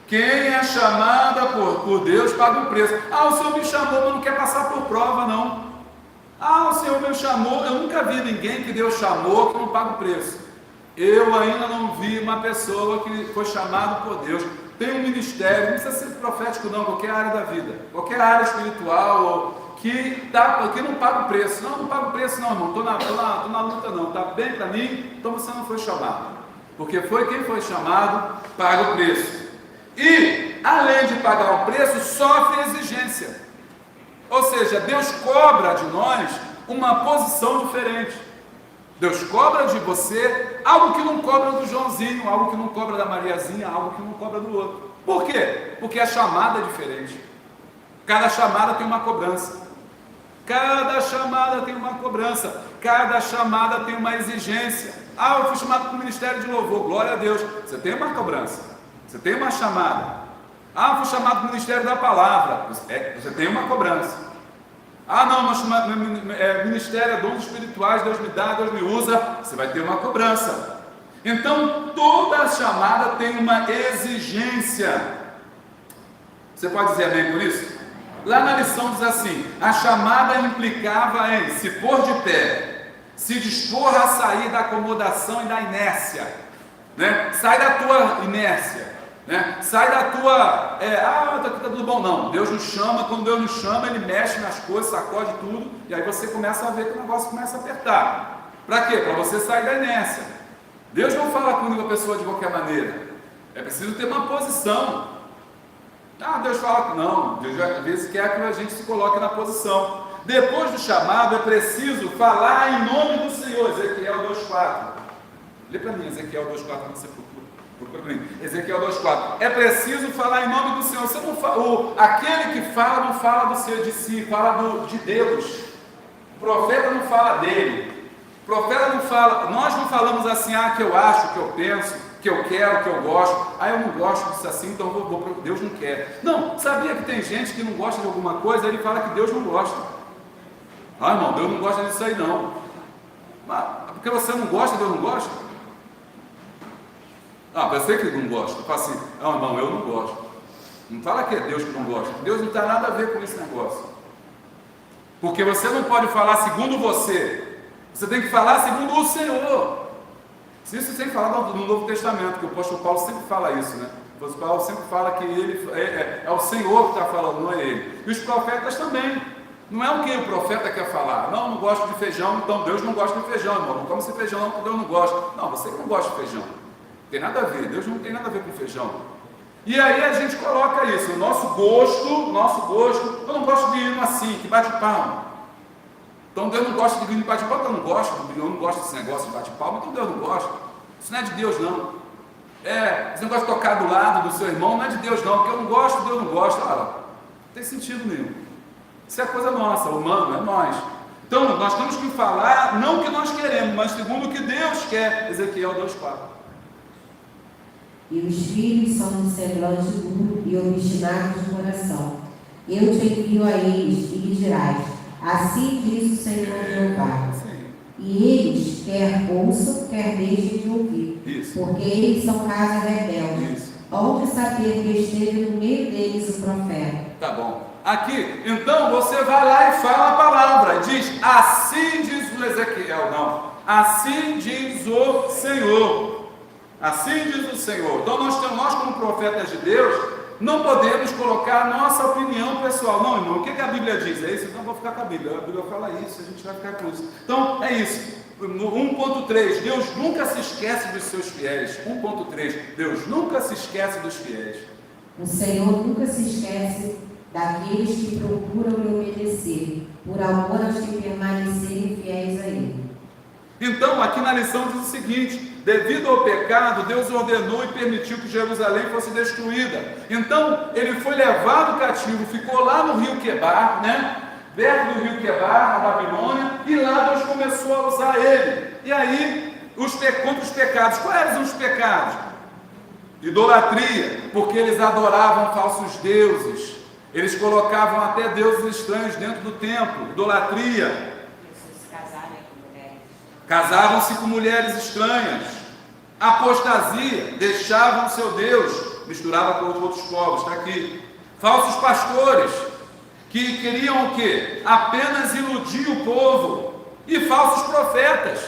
Quem é chamada por Deus paga um preço. Ah, o Senhor me chamou, mas não quer passar por prova, não. Ah, o Senhor me chamou. Eu nunca vi ninguém que Deus chamou que não paga o preço. Eu ainda não vi uma pessoa que foi chamada por Deus. Tem um ministério, não precisa ser profético não, qualquer área da vida, qualquer área espiritual, que não paga o preço. Não paga o preço não, irmão, estou na luta não, está bem para mim, então você não foi chamado. Porque quem foi chamado, paga o preço. E, além de pagar o preço, sofre exigência. Ou seja, Deus cobra de nós uma posição diferente. Deus cobra de você algo que não cobra do Joãozinho, algo que não cobra da Mariazinha, algo que não cobra do outro. Por quê? Porque a chamada é diferente. Cada chamada tem uma cobrança. Cada chamada tem uma cobrança. Cada chamada tem uma exigência. Ah, eu fui chamado para o ministério de louvor. Glória a Deus. Você tem uma cobrança. Você tem uma chamada. Ah, eu fui chamado para o ministério da palavra. Você tem uma cobrança. Ah, não, mas ministério é dons espirituais, Deus me dá, Deus me usa. Você vai ter uma cobrança. Então, toda chamada tem uma exigência. Você pode dizer amém por isso? Lá na lição diz assim: a chamada implicava em se pôr de pé, se dispor a sair da acomodação e da inércia, né? Sai da tua inércia, né? Sai da tua, tá tudo bom, não. Deus nos chama, quando Deus nos chama, Ele mexe nas coisas, sacode tudo, e aí você começa a ver que o negócio começa a apertar. Para quê? Para você sair da inércia. Deus não fala com nenhuma pessoa de qualquer maneira. É preciso ter uma posição. Ah, Deus fala que não. Deus às vezes quer que a gente se coloque na posição. Depois do chamado é preciso falar em nome do Senhor. Ezequiel 2,4. Lê para mim, Ezequiel 2,4, quando você procura para mim. Ezequiel 2,4. É preciso falar em nome do Senhor. Você não fala, aquele que fala não fala de si, fala de Deus. O profeta não fala dele. O profeta não fala, nós não falamos assim, que eu acho, que eu penso, que eu quero, que eu gosto. Eu não gosto disso assim, então Deus não quer. Não, sabia que tem gente que não gosta de alguma coisa, ele fala que Deus não gosta. Irmão, Deus não gosta disso aí não. Mas, porque você não gosta, Deus não gosta? Você que não gosta. Fala assim, irmão, eu não gosto. Não fala que é Deus que não gosta. Deus não tem nada a ver com esse negócio. Porque você não pode falar segundo você. Você tem que falar segundo o Senhor. Isso sem falar no Novo Testamento, que o apóstolo Paulo sempre fala isso, né? O apóstolo Paulo sempre fala que ele é o Senhor que está falando, não é ele. E os profetas também. Não é o que o profeta quer falar. Não gosto de feijão, então Deus não gosta de feijão, irmão. Não come esse feijão, não, porque Deus não gosta. Não, você que não gosta de feijão. Não tem nada a ver. Deus não tem nada a ver com feijão. E aí a gente coloca isso. O nosso gosto, eu não gosto de hino assim, que bate palma. Então Deus não gosta de hino de bate palma, eu não gosto desse negócio de bate palma, então Deus não gosta. Isso não é de Deus não. Esse negócio de tocar do lado do seu irmão não é de Deus não, porque eu não gosto, Deus não gosta. Não tem sentido nenhum. Isso é coisa nossa, humana, é nós. Então nós temos que falar não o que nós queremos, mas segundo o que Deus quer. Ezequiel 2,4. E os filhos são de semblante duro e obstinados de coração. Eu te envio a eles e lhe dirás: assim diz o Senhor Jeová. E eles quer ouçam, quer deixem de ouvir. Isso. Porque eles são casa rebelde. Onde saber que esteve no meio deles o profeta. Tá bom. Aqui, então você vai lá e fala a palavra. Diz, assim diz o Ezequiel. Não. Assim diz o Senhor. Assim diz o Senhor. Então nós como profetas de Deus, não podemos colocar a nossa opinião pessoal. Não, irmão, o que a Bíblia diz? É isso? Então eu vou ficar com a Bíblia. A Bíblia fala isso, a gente vai ficar com isso. Então, é isso. No 1.3, Deus nunca se esquece dos seus fiéis. 1.3, Deus nunca se esquece dos fiéis. O Senhor nunca se esquece daqueles que procuram lhe obedecer, por amor aos que permanecerem fiéis a Ele. Então, aqui na lição diz o seguinte: devido ao pecado, Deus ordenou e permitiu que Jerusalém fosse destruída. Então, ele foi levado cativo, ficou lá no rio Quebar, né? Perto do rio Quebar, na Babilônia, e lá Deus começou a usar ele. E aí, contra os pecados, quais eram os pecados? Idolatria, porque eles adoravam falsos deuses, eles colocavam até deuses estranhos dentro do templo. Idolatria. Casavam-se com mulheres estranhas. Apostasia, deixavam o seu Deus, misturava com outros povos, está aqui. Falsos pastores, que queriam o quê? Apenas iludir o povo. E falsos profetas,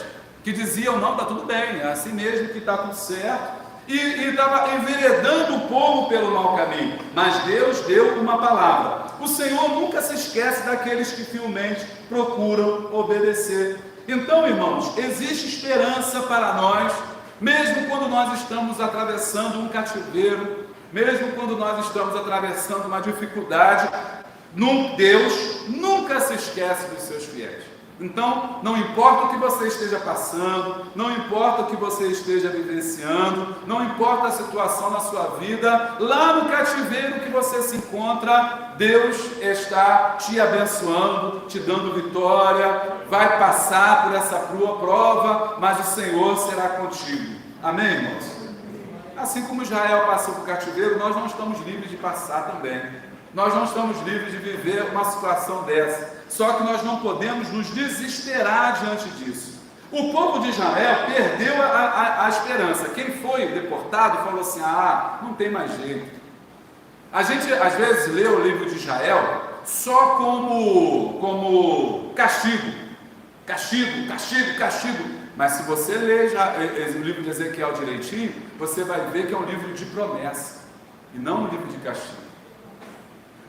que diziam, não, está tudo bem, é assim mesmo que está tudo certo. E estava enveredando o povo pelo mau caminho. Mas Deus deu uma palavra. O Senhor nunca se esquece daqueles que fielmente procuram obedecer. Então, irmãos, existe esperança para nós, mesmo quando nós estamos atravessando um cativeiro, mesmo quando nós estamos atravessando uma dificuldade. Deus nunca se esquece dos seus fiéis. Então, não importa o que você esteja passando, não importa o que você esteja vivenciando, não importa a situação na sua vida, lá no cativeiro que você se encontra, Deus está te abençoando, te dando vitória, vai passar por essa prova, mas o Senhor será contigo. Amém, irmãos? Assim como Israel passou por cativeiro, nós não estamos livres de passar também. Nós não estamos livres de viver uma situação dessa. Só que nós não podemos nos desesperar diante disso. O povo de Israel perdeu a esperança. Quem foi deportado falou assim, não tem mais jeito. A gente às vezes lê o livro de Israel só como castigo. Castigo. Mas se você ler o livro de Ezequiel direitinho, você vai ver que é um livro de promessa e não um livro de castigo.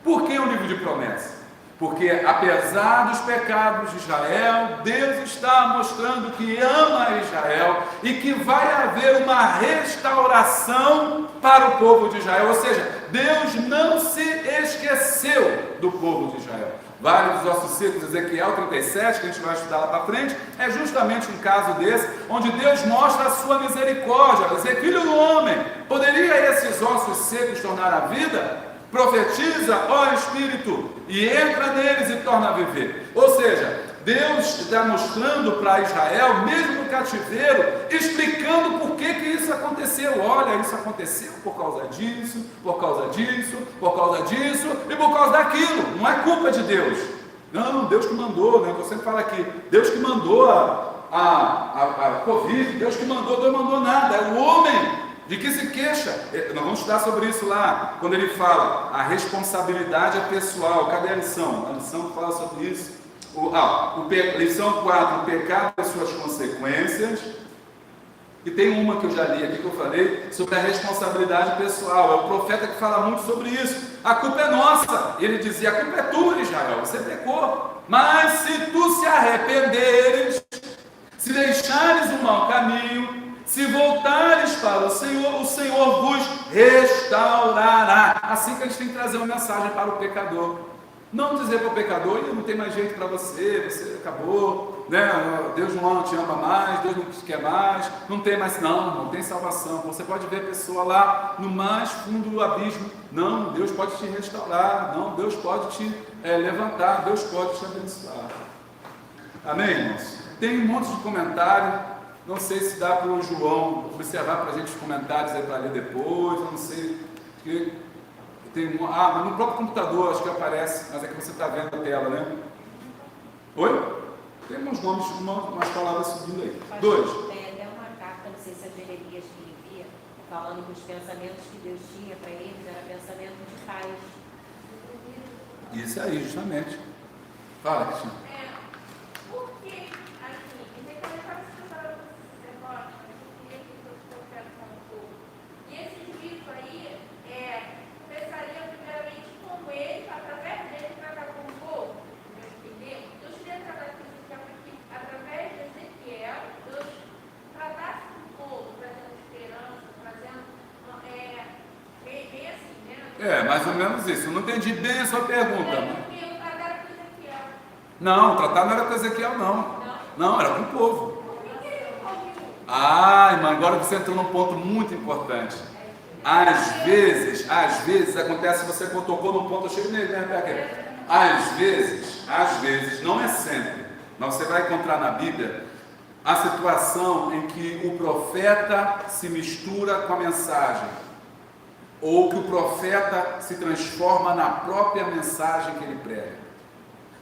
Por que um livro de promessa? Porque apesar dos pecados de Israel, Deus está mostrando que ama Israel e que vai haver uma restauração para o povo de Israel. Ou seja, Deus não se esqueceu do povo de Israel. Vale dos ossos secos, Ezequiel 37, que a gente vai estudar lá para frente, é justamente um caso desse, onde Deus mostra a sua misericórdia. Dizer, filho do homem, poderia esses ossos secos tornar a vida? Profetiza, ó Espírito, e entra neles e torna a viver. Ou seja, Deus está mostrando para Israel, mesmo no cativeiro, explicando por que isso aconteceu. Olha, isso aconteceu por causa disso, por causa disso, por causa disso e por causa daquilo. Não é culpa de Deus. Não, Deus que mandou, né? Você fala aqui, Deus que mandou a Covid, Deus não mandou nada, é o homem. De que se queixa? Nós vamos estudar sobre isso lá, quando ele fala, a responsabilidade é pessoal. Cadê a lição? A lição fala sobre isso. Lição 4, o pecado e suas consequências. E tem uma que eu já li aqui, que eu falei, sobre a responsabilidade pessoal. É o profeta que fala muito sobre isso. A culpa é nossa. Ele dizia, a culpa é tua, Israel, você pecou. Mas se tu se arrependeres, se deixares o mau caminho, se voltares para o Senhor vos restaurará. Assim que a gente tem que trazer uma mensagem para o pecador. Não dizer para o pecador, não tem mais jeito para você acabou, né? Deus não te ama mais, Deus não te quer mais, não tem mais, não tem salvação. Você pode ver a pessoa lá no mais fundo do abismo. Não, Deus pode te restaurar, não, Deus pode te levantar, Deus pode te abençoar. Amém, irmãos? Tem um monte de comentário. Não sei se dá para o João observar para a gente os comentários aí para ler depois. Eu não sei. Mas no próprio computador acho que aparece, mas é que você está vendo a tela, né? Oi? Tem uns nomes, umas palavras subindo aí. Pastor, 2. tem até uma carta, não sei se é Jeremias que envia, falando que os pensamentos que Deus tinha para eles era pensamento de paz. Isso aí, justamente. Fala, Cristina. É, mais ou menos isso. Eu não entendi bem a sua pergunta. Não, o tratado não era com Ezequiel, não. Não, era com o povo. Ah, irmã, agora você entrou num ponto muito importante. Às vezes acontece, você tocou no ponto, eu chego nele, né? Às vezes, não é sempre, mas você vai encontrar na Bíblia a situação em que o profeta se mistura com a mensagem, ou que o profeta se transforma na própria mensagem que ele prega.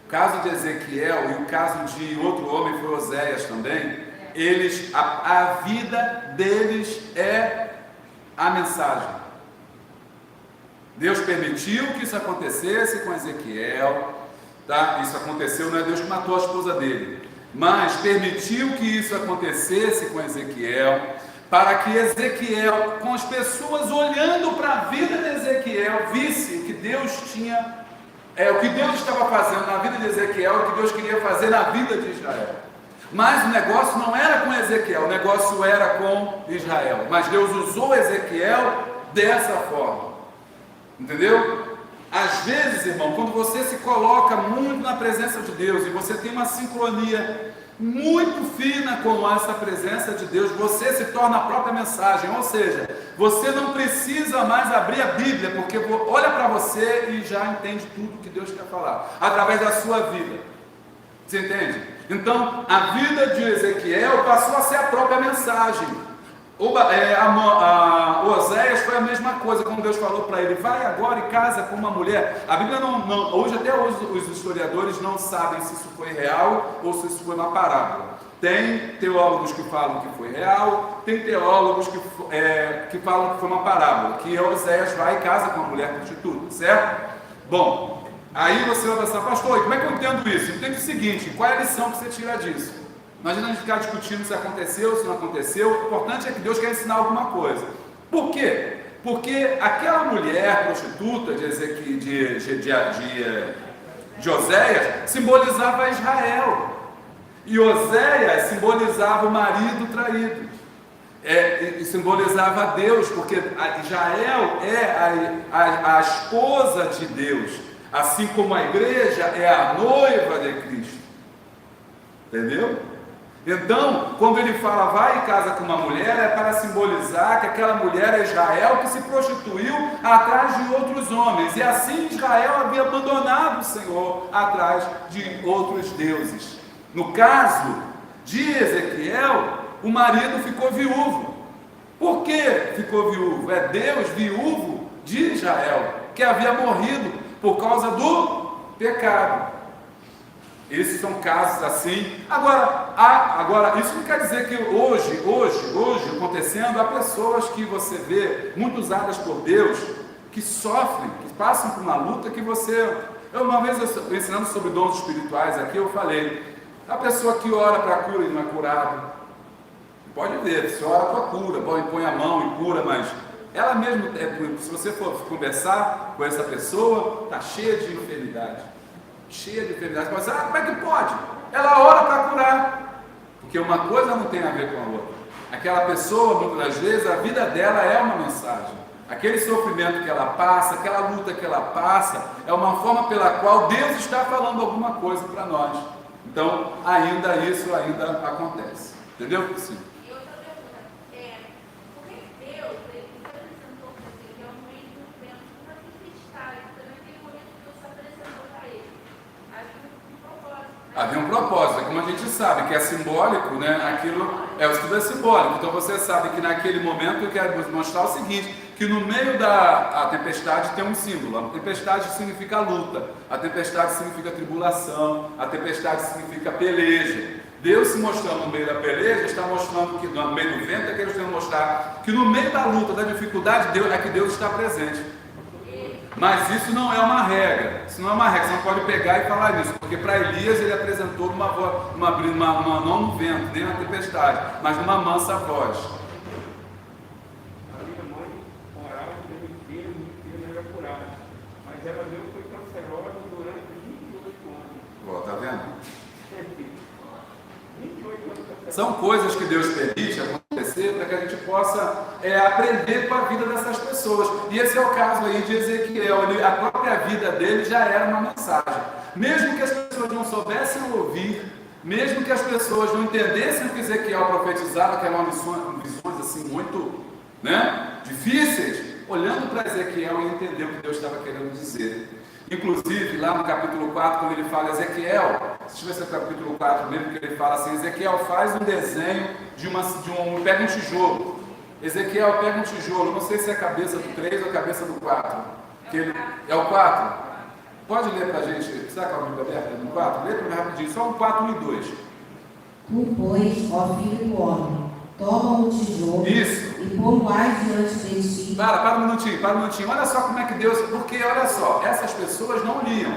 O caso de Ezequiel e o caso de outro homem, foi Oséias também, a vida deles é a mensagem. Deus permitiu que isso acontecesse com Ezequiel, tá? Isso aconteceu, não é Deus que matou a esposa dele, mas permitiu que isso acontecesse com Ezequiel, para que Ezequiel, com as pessoas olhando para a vida de Ezequiel, visse que Deus tinha, o que Deus estava fazendo na vida de Ezequiel, o que Deus queria fazer na vida de Israel. Mas o negócio não era com Ezequiel, o negócio era com Israel. Mas Deus usou Ezequiel dessa forma. Entendeu? Às vezes, irmão, quando você se coloca muito na presença de Deus e você tem uma sincronia muito fina com essa presença de Deus, você se torna a própria mensagem. Ou seja, você não precisa mais abrir a Bíblia, porque olha para você e já entende tudo que Deus quer falar, através da sua vida. Você entende? Então, a vida de Ezequiel passou a ser a própria mensagem. Oséias foi a mesma coisa, quando Deus falou para ele: vai agora e casa com uma mulher. A Bíblia até hoje os historiadores não sabem se isso foi real ou se isso foi uma parábola. Tem teólogos que falam que foi real, tem teólogos que falam que foi uma parábola, que Oséias vai e casa com uma mulher prostituta, certo? Bom, aí você vai pensar: pastor, como é que eu entendo isso? Eu entendo o seguinte: qual é a lição que você tira disso? Imagina a gente ficar discutindo se aconteceu, se não aconteceu. O importante é que Deus quer ensinar alguma coisa. Por quê? Porque aquela mulher prostituta de Oséias simbolizava Israel. E Oséias simbolizava o marido traído. E simbolizava Deus, porque Israel é a esposa de Deus, assim como a igreja é a noiva de Cristo. Entendeu? Então, quando ele fala vai e casa com uma mulher, é para simbolizar que aquela mulher é Israel que se prostituiu atrás de outros homens, e assim Israel havia abandonado o Senhor atrás de outros deuses. No caso de Ezequiel, o marido ficou viúvo. Por que ficou viúvo? É Deus viúvo de Israel, que havia morrido por causa do pecado. Esses são casos assim. Agora, isso não quer dizer que hoje acontecendo, há pessoas que você vê, muito usadas por Deus, que sofrem, que passam por uma luta que você... Uma vez, ensinando sobre dons espirituais aqui, eu falei, a pessoa que ora para a cura e não é curada, pode ver, você ora para a cura, põe a mão e cura, mas ela mesma, se você for conversar com essa pessoa, está cheia de enfermidade. Cheia de enfermidades. Você fala: como é que pode? Ela ora para curar, porque uma coisa não tem a ver com a outra. Aquela pessoa, muitas das vezes, a vida dela é uma mensagem. Aquele sofrimento que ela passa, aquela luta que ela passa, é uma forma pela qual Deus está falando alguma coisa para nós. Então, isso ainda acontece. Entendeu? Sim. Havia um propósito, como a gente sabe, que é simbólico, né? Isso tudo é simbólico. Então você sabe que naquele momento eu quero mostrar o seguinte: que no meio da tempestade tem um símbolo. A tempestade significa luta, a tempestade significa tribulação, a tempestade significa peleja. Deus se mostrando no meio da peleja, está mostrando que no meio do vento, é que Deus tem que mostrar que no meio da luta, da dificuldade, que Deus está presente. Mas isso não é uma regra, você não pode pegar e falar isso, porque para Elias ele apresentou não no vento, nem na tempestade, mas numa mansa voz. A minha mãe orava o tempo inteiro não era curada, mas ela mesmo foi cancerosa durante 28 anos. Tá vendo? 28 anos. São coisas que Deus permite acontecer para que a gente possa aprender com a vida dessas pessoas. E esse é o caso aí de Ezequiel. A própria vida dele já era uma mensagem. Mesmo que as pessoas não soubessem ouvir, mesmo que as pessoas não entendessem o que Ezequiel profetizava, que eram visões assim muito, difíceis, olhando para Ezequiel e entender o que Deus estava querendo dizer. Inclusive, lá no capítulo 4, quando ele fala Ezequiel, se tivesse o capítulo 4 mesmo, que ele fala assim, Ezequiel faz um desenho pega um tijolo. Ezequiel pega um tijolo, não sei se é a cabeça do 3 ou a cabeça do 4. É o 4? Pode ler para a gente, será que é a Bíblia aberta no 4? Lê para mim rapidinho, só o 4, 1 e 2. Tu, pois, ó filho do homem, toma o tijolo Isso. e pô-lo-ás diante de ti. Para um minutinho. Olha só como é que Deus... Porque, olha só, essas pessoas não liam.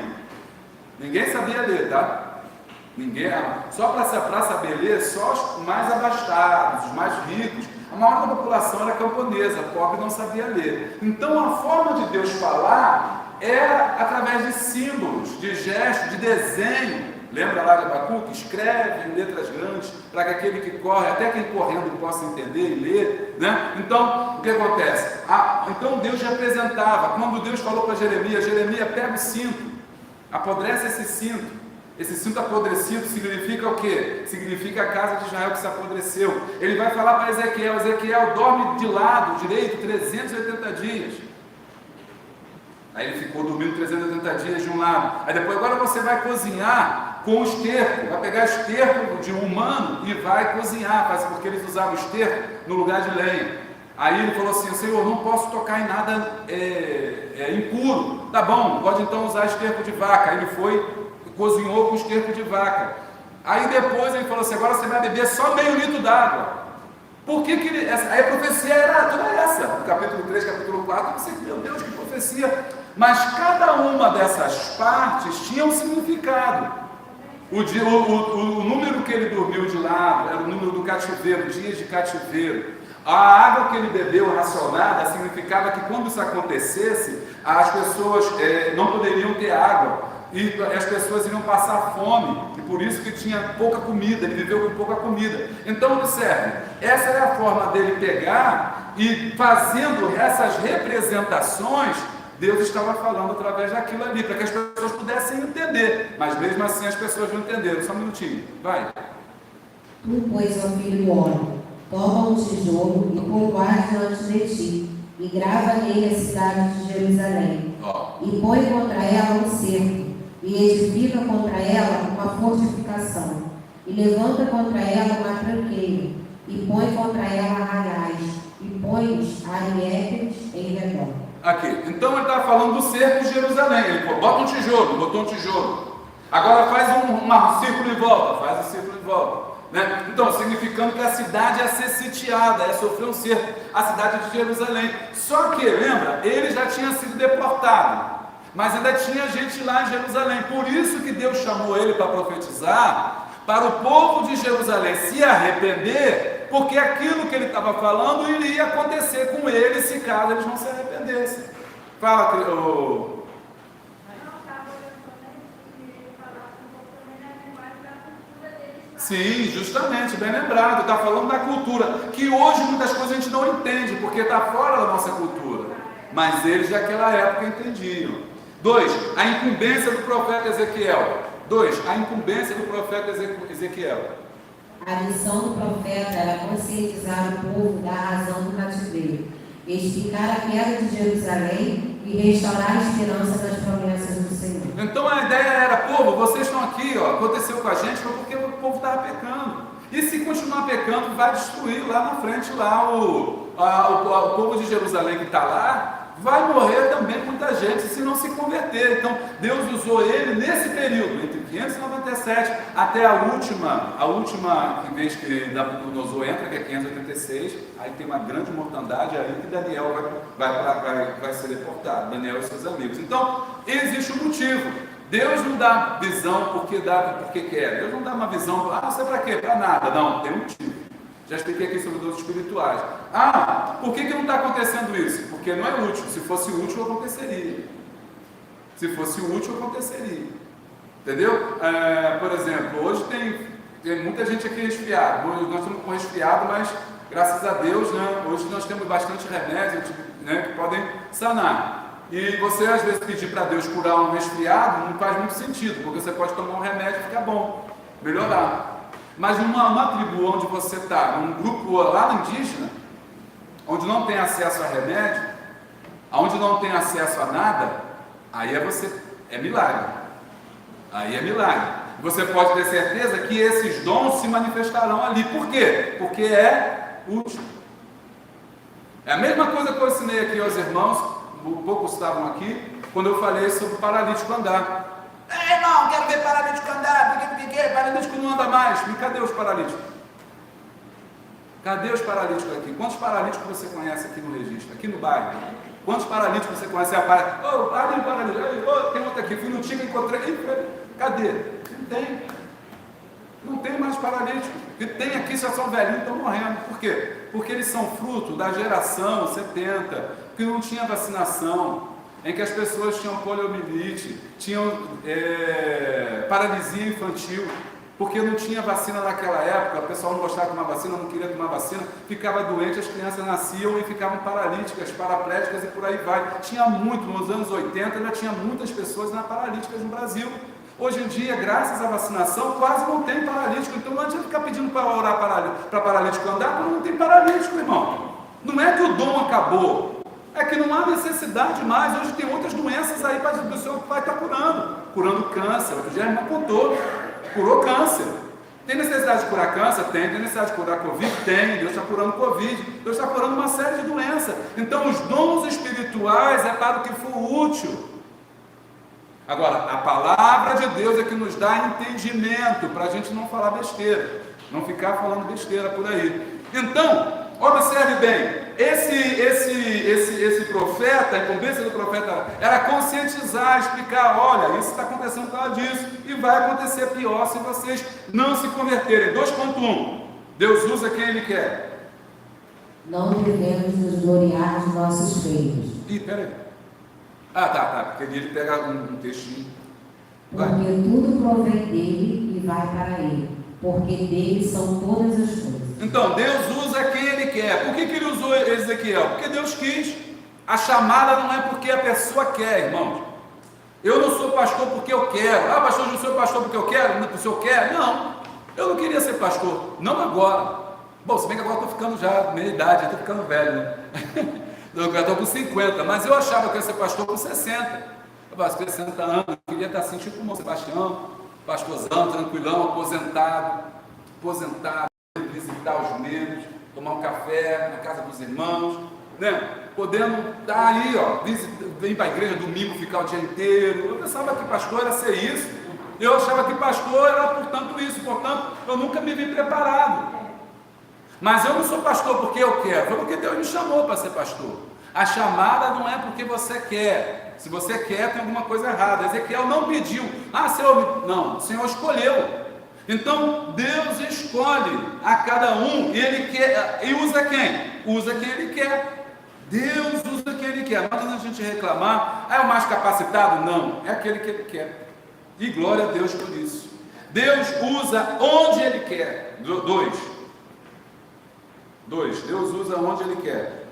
Ninguém sabia ler, tá? Ninguém... Só para saber ler, só os mais abastados, os mais ricos. A maior da população era camponesa, pobre não sabia ler. Então, a forma de Deus falar era através de símbolos, de gestos, de desenho. Lembra lá de Abacuque? Escreve em letras grandes, para que aquele que corre, até quem correndo possa entender e ler, Então, o que acontece? Então Deus já apresentava, quando Deus falou para Jeremias, pega o cinto, apodrece esse cinto apodrecido significa o quê? Significa a casa de Israel que se apodreceu. Ele vai falar para Ezequiel dorme de lado direito 380 dias. Aí ele ficou dormindo 380 dias de um lado. Aí depois, agora você vai cozinhar com o esterco. Vai pegar esterco de um humano e vai cozinhar, porque eles usavam esterco no lugar de lenha. Aí ele falou assim, Senhor, não posso tocar em nada impuro. Tá bom, pode então usar esterco de vaca. Aí ele foi, cozinhou com esterco de vaca. Aí depois ele falou assim, agora você vai beber só meio litro d'água. Por que ele... Aí a profecia era toda essa. No capítulo 3, capítulo 4, você, meu Deus, que profecia. Mas cada uma dessas partes tinha um significado. O número que ele dormiu de lado era o número do cativeiro, dias de cativeiro. A água que ele bebeu racionada significava que quando isso acontecesse, as pessoas não poderiam ter água. E as pessoas iriam passar fome, e por isso que tinha pouca comida, ele viveu com pouca comida. Então observe, essa é a forma dele pegar e fazendo essas representações, Deus estava falando através daquilo ali, para que as pessoas pudessem entender, mas mesmo assim as pessoas não entenderam. Só um minutinho, vai. Tu, pois, ó filho do homem, toma um tijolo e pô-lo-ás diante de ti, e grava nele a cidade de Jerusalém, e põe contra ela um cerco, e edifica contra ela uma fortificação, e levanta contra ela uma tranqueira, e põe contra ela arraiais, e põe-os ariéteres em redor. Aqui, então ele estava falando do cerco de Jerusalém. Ele botou um tijolo. Agora faz um círculo em volta, faz um círculo em volta. Então, significando que a cidade ia ser sitiada, ia sofrer um cerco, a cidade de Jerusalém. Só que, lembra, ele já tinha sido deportado. Mas ainda tinha gente lá em Jerusalém. Por isso que Deus chamou ele para profetizar para o povo de Jerusalém se arrepender, porque aquilo que ele estava falando iria acontecer com eles se caso eles não se arrependessem. Fala, Sim, justamente, bem lembrado. Está falando da cultura, que hoje muitas coisas a gente não entende, porque está fora da nossa cultura. Mas eles daquela época entendiam. 2. A incumbência do profeta Ezequiel. A missão do profeta era conscientizar o povo da razão do cativeiro, explicar a queda de Jerusalém e restaurar a esperança das promessas do Senhor. Então a ideia era, povo, vocês estão aqui, aconteceu com a gente, foi porque o povo estava pecando. E se continuar pecando, vai destruir lá na frente o povo de Jerusalém que está lá. Vai morrer também muita gente se não se converter. Então Deus usou ele nesse período, entre 597 até a última vez que Nabucodonosor entra, que é 586. Aí tem uma grande mortandade aí que Daniel vai ser deportado, Daniel e seus amigos. Então existe um motivo. Deus não dá visão porque quer. Deus não dá uma visão, não sei para quê, para nada. Não, tem um motivo. Já expliquei aqui sobre dons espirituais. Por que não está acontecendo isso? Porque não é útil. Se fosse útil, aconteceria. Entendeu? Por exemplo, hoje tem muita gente aqui resfriado. Nós estamos com resfriado, mas Graças a Deus, né? Hoje nós temos bastante remédios, né, que podem sanar. E você às vezes pedir para Deus curar um resfriado não faz muito sentido, porque você pode tomar um remédio e ficar bom, melhorar. Mas numa tribo onde você está, num grupo lá indígena, onde não tem acesso a remédio, onde não tem acesso a nada, aí é milagre. Aí é milagre. Você pode ter certeza que esses dons se manifestarão ali. Por quê? Porque é útil. É a mesma coisa que eu ensinei aqui aos irmãos, poucos estavam aqui, quando eu falei sobre o paralítico andar. Ei, irmão, quero ver paralítico andar, porque paralítico não anda mais. E cadê os paralíticos? Cadê os paralíticos aqui? Quantos paralíticos você conhece aqui no registro, aqui no bairro? Quantos paralíticos você conhece? Paralítico, tem outro aqui, fui no Tica, encontrei. Cadê? Não tem. Não tem mais paralítico. O que tem aqui só são velhinhos que estão morrendo. Por quê? Porque eles são fruto da geração 70, que não tinha vacinação, em que as pessoas tinham poliomielite, tinham paralisia infantil, porque não tinha vacina naquela época, o pessoal não gostava de tomar vacina, não queria tomar vacina, ficava doente, as crianças nasciam e ficavam paralíticas, paraplégicas e por aí vai. Tinha muito, nos anos 80 já tinha muitas pessoas paralíticas no Brasil. Hoje em dia, graças à vacinação, quase não tem paralítico. Então não adianta ficar pedindo para orar para paralítico andar, porque não tem paralítico, irmão. Não é que o dom acabou, é que não há necessidade mais. Hoje tem outras doenças aí para a pessoa que vai estar curando câncer. O que a irmã contou, curou câncer. Tem necessidade de curar câncer? Tem necessidade de curar Covid? Tem. Deus está curando Covid, Deus está curando uma série de doenças. Então os dons espirituais é para o que for útil. Agora, a palavra de Deus é que nos dá entendimento, para a gente não falar besteira, não ficar falando besteira por aí. Então, observe bem, esse profeta, a incumbência do profeta era conscientizar, explicar, olha, isso está acontecendo por causa disso, e vai acontecer pior se vocês não se converterem. 2.1, Deus usa quem Ele quer. Não devemos nos gloriar de nossos feitos. Ih, peraí. Tá, porque ele pega um textinho. Vai. Porque tudo provém dele e vai para ele, porque dele são todas as coisas. Então, Deus usa quem Ele quer. Por que Ele usou Ezequiel? Porque Deus quis. A chamada não é porque a pessoa quer, irmãos. Eu não sou pastor porque eu quero. Pastor, eu não sou pastor porque eu quero? Porque o senhor quer? Não, eu não queria ser pastor, não agora. Bom, se bem que agora eu estou ficando já meia idade, eu estou ficando velho, né? Eu estou com 50, mas eu achava que eu ia ser pastor com 60. Eu faço 60 anos, eu queria estar assim, tipo o Sebastião, pastorzão, tranquilão, aposentado, visitar os membros, tomar um café na casa dos irmãos, né? Podendo estar aí, vir para a igreja domingo, ficar o dia inteiro. Eu pensava que pastor era ser isso. Eu achava que pastor era, portanto, isso. Portanto, eu nunca me vi preparado. Mas eu não sou pastor porque eu quero, foi porque Deus me chamou para ser pastor. A chamada não é porque você quer. Se você quer, tem alguma coisa errada. Ezequiel não pediu. Senhor, não, o Senhor escolheu. Então, Deus escolhe a cada um e Ele quer, e usa quem? Usa quem Ele quer. Deus usa quem Ele quer. Não adianta a gente reclamar, é o mais capacitado? Não, é aquele que Ele quer. E glória a Deus por isso. Deus usa onde Ele quer. 2. Deus usa onde Ele quer.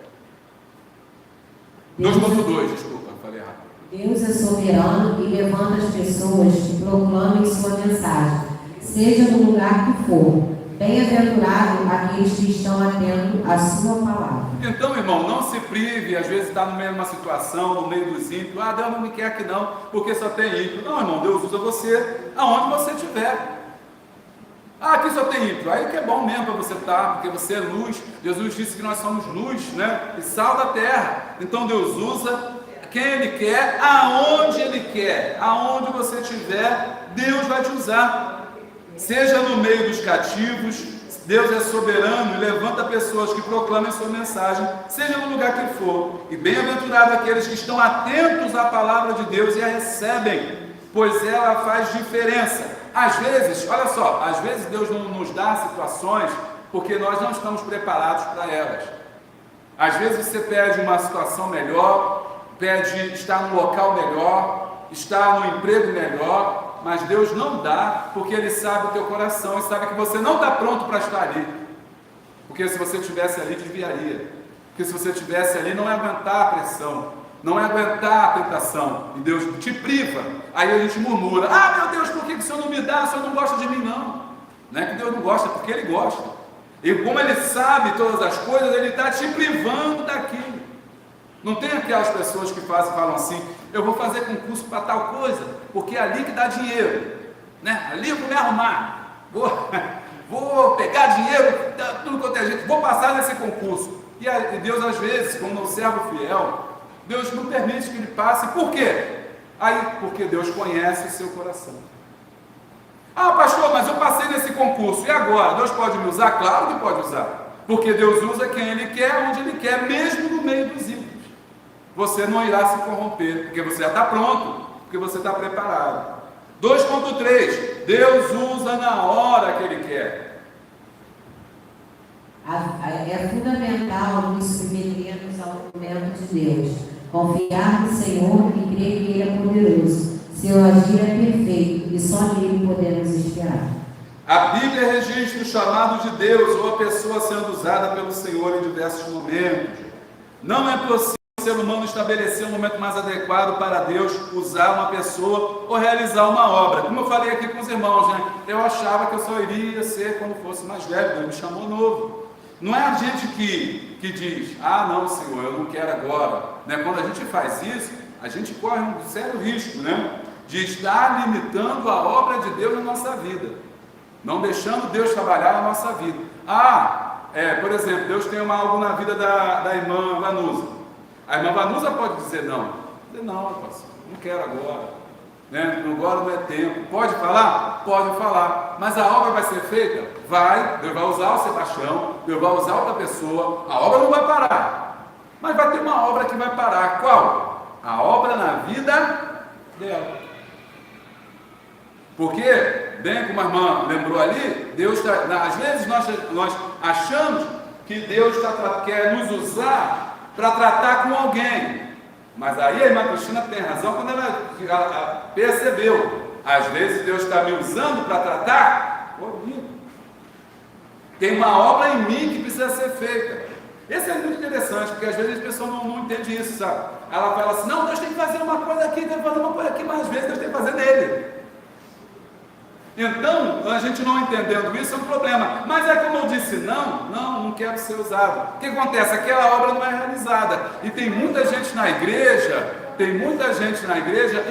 2.2, desculpa, falei errado. Deus é soberano e levanta as pessoas que proclamem sua mensagem, seja no lugar que for. Bem-aventurado aqueles que estão atentos à sua palavra. Então, irmão, não se prive, às vezes está no meio de uma situação, no meio dos ímpios. Deus não me quer aqui não, porque só tem ímpio. Não, irmão, Deus usa você aonde você estiver. Aqui só tem ímpio, aí que é bom mesmo para você estar, porque você é luz. Jesus disse que nós somos luz, né? E sal da terra. Então Deus usa quem Ele quer, aonde Ele quer. Aonde você estiver, Deus vai te usar. Seja no meio dos cativos, Deus é soberano e levanta pessoas que proclamem sua mensagem, seja no lugar que for. E bem-aventurado aqueles que estão atentos à palavra de Deus e a recebem, pois ela faz diferença. Às vezes, olha só, às vezes Deus não nos dá situações porque nós não estamos preparados para elas. Às vezes você pede uma situação melhor, pede estar num local melhor, estar num emprego melhor, mas Deus não dá porque Ele sabe o teu coração e sabe que você não está pronto para estar ali. Porque se você estivesse ali, desviaria. Porque se você estivesse ali, não ia aguentar a pressão, não ia aguentar a tentação. E Deus te priva. Aí a gente murmura: ah, meu Deus, por que o Senhor não me dá? O Senhor não gosta de mim, não. Não é que Deus não gosta, é porque Ele gosta. E como Ele sabe todas as coisas, Ele está te privando daquilo. Não tem aquelas pessoas que falam assim: eu vou fazer concurso para tal coisa, porque é ali que dá dinheiro, né? Ali eu vou me arrumar, vou pegar dinheiro, tudo quanto é gente, vou passar nesse concurso. E Deus, às vezes, como um servo fiel, Deus não permite que ele passe. Por quê? Porque Deus conhece o seu coração. Ah, pastor, mas eu passei nesse concurso, e agora? Deus pode me usar? Claro que pode usar, porque Deus usa quem Ele quer, onde Ele quer, mesmo no meio dos ímpios. Você não irá se corromper, porque você já está pronto, porque você está preparado. 2.3, Deus usa na hora que Ele quer. É fundamental nos submetermos ao momento de Deus, confiar no Senhor e crer que Ele é poderoso. Seu agir é perfeito e só nele podemos esperar. A Bíblia registra o chamado de Deus ou a pessoa sendo usada pelo Senhor em diversos momentos. Não é possível o ser humano estabelecer um momento mais adequado para Deus usar uma pessoa ou realizar uma obra. Como eu falei aqui com os irmãos, né? Eu achava que eu só iria ser quando fosse mais velho, Deus me chamou novo. Não é a gente que diz: ah, não, Senhor, eu não quero agora. Né? Quando a gente faz isso, a gente corre um sério risco, né? De estar limitando a obra de Deus na nossa vida, não deixando Deus trabalhar na nossa vida. Por exemplo, Deus tem algo na vida da irmã Vanusa. A irmã Vanusa pode dizer não. Não, pastor, não quero agora, né? Agora não é tempo. Pode falar? Pode falar. Mas a obra vai ser feita? Vai. Deus vai usar o Sebastião, Deus vai usar outra pessoa. A obra não vai parar, mas vai ter uma obra que vai parar. Qual? A obra na vida dela. Porque, bem como a irmã lembrou ali, Deus às vezes nós achamos que Deus quer nos usar para tratar com alguém. Mas aí a irmã Cristina tem razão quando ela percebeu. Às vezes Deus está me usando para tratar comigo. Tem uma obra em mim que precisa ser feita. Esse é muito interessante, porque às vezes a pessoa não entende isso, sabe? Ela fala assim: não, Deus tem que fazer uma coisa aqui, tem que fazer uma coisa aqui, mas às vezes Deus tem que fazer nele. Então, a gente não entendendo isso é um problema. Mas é como eu disse: não quero ser usado. O que acontece? Aquela obra não é realizada. E tem muita gente na igreja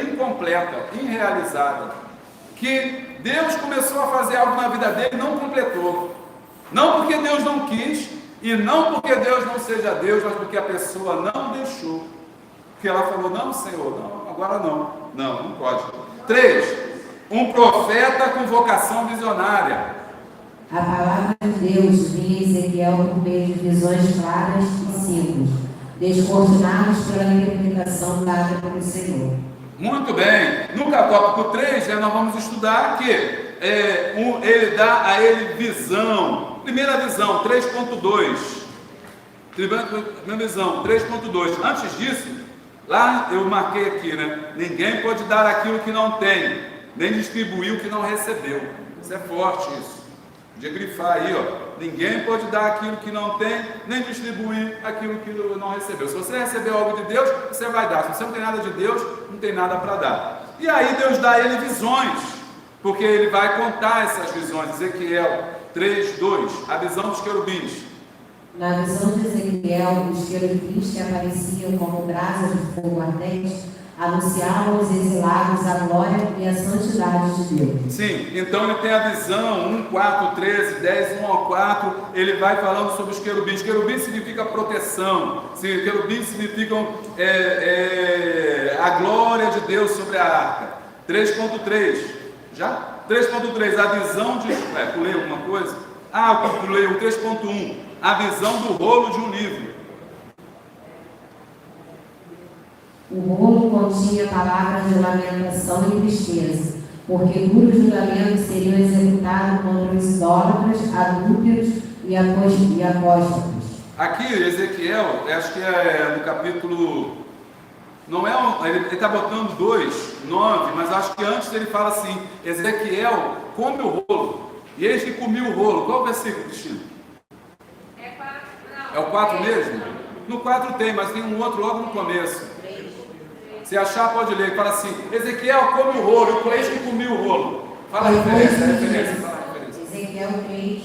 incompleta, irrealizada, que Deus começou a fazer algo na vida dele e não completou. Não porque Deus não quis, e não porque Deus não seja Deus, mas porque a pessoa não deixou. Porque ela falou: não, Senhor, não, agora não pode. 3. Um profeta com vocação visionária. A palavra de Deus vinha a Ezequiel por meio de visões claras e simples, descortinadas pela interpretação dada pelo Senhor. Muito bem. No tópico 3, nós vamos estudar que ele dá a ele visão. Primeira visão, 3.2. Primeira visão, 3.2. Antes disso, lá eu marquei aqui, né? Ninguém pode dar aquilo que não tem, nem distribuir o que não recebeu. Isso é forte, isso. Podia grifar aí, ó. Ninguém pode dar aquilo que não tem, nem distribuir aquilo que não recebeu. Se você recebeu algo de Deus, você vai dar. Se você não tem nada de Deus, não tem nada para dar. E aí Deus dá a ele visões, porque ele vai contar essas visões. Ezequiel 3:2, a visão dos querubins. Na visão de Ezequiel, os querubins que apareciam como brasas de fogo ardente anunciavam aos exilados a glória e a santidade de Deus. Sim, então ele tem a visão 1, 4, 13, 10, 1 ao 4, ele vai falando sobre os querubins. Querubins significa proteção, querubins significam a glória de Deus sobre a arca. 3.3, já? 3.3, a visão de... pulei alguma coisa? Eu pulei o 3.1, a visão do rolo de um livro. O rolo continha palavras de lamentação e tristeza, porque duros julgamentos seriam executados contra os idólatras, adúlteros e apóstatas. Aqui, Ezequiel, acho que é no capítulo... Não é ele está botando 2:9, mas acho que antes ele fala assim: Ezequiel come o rolo, e eis que comi o rolo. Qual o versículo, Cristina? É o 4 mesmo? No 4 tem, mas tem um outro logo no começo. Se achar, pode ler. Fala assim: Ezequiel come o rolo, e foi eis que comia o rolo. Fala a referência, fala a referência. Ezequiel 3,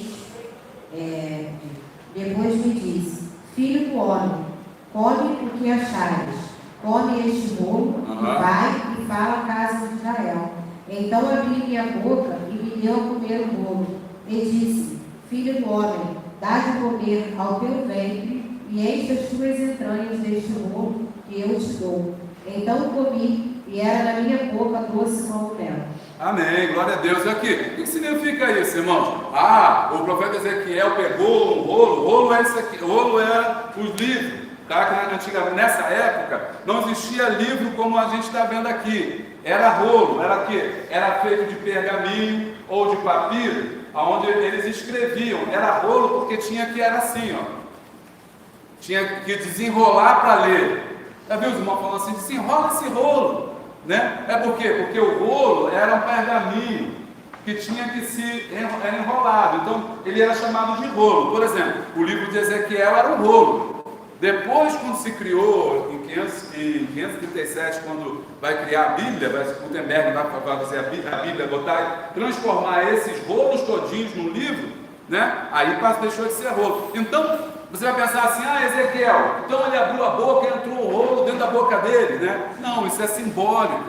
depois me disse: Filho do homem, come o que achares, come este rolo, e vai e fala à casa de Israel. Então abri minha boca e me deu a comer o rolo. E disse: Filho do homem, dá de comer ao teu ventre e enche as tuas entranhas deste rolo que eu te dou. Então comi, e era na minha boca doce como mel. Amém, glória a Deus. E aqui, o que significa isso, irmãos? O profeta Ezequiel pegou um rolo. O rolo é isso aqui, o rolo é os livros. Tá? Antigamente, nessa época, não existia livro como a gente está vendo aqui. Era rolo, era quê? Era feito de pergaminho ou de papiro, onde eles escreviam. Era rolo porque era assim, ó. Tinha que desenrolar para ler. Já viu os irmãos falando assim: desenrola esse rolo, né? É por quê? Porque o rolo era um pergaminho que tinha que era enrolado. Então, ele era chamado de rolo. Por exemplo, o livro de Ezequiel era um rolo. Depois, quando se criou, em 537, quando vai criar a Bíblia, Gutenberg vai fazer a Bíblia, transformar esses rolos todinhos num livro, né? Aí deixou de ser rolo. Então, você vai pensar assim: Ezequiel, então ele abriu a boca e entrou o rolo dentro da boca dele, né? Não, isso é simbólico.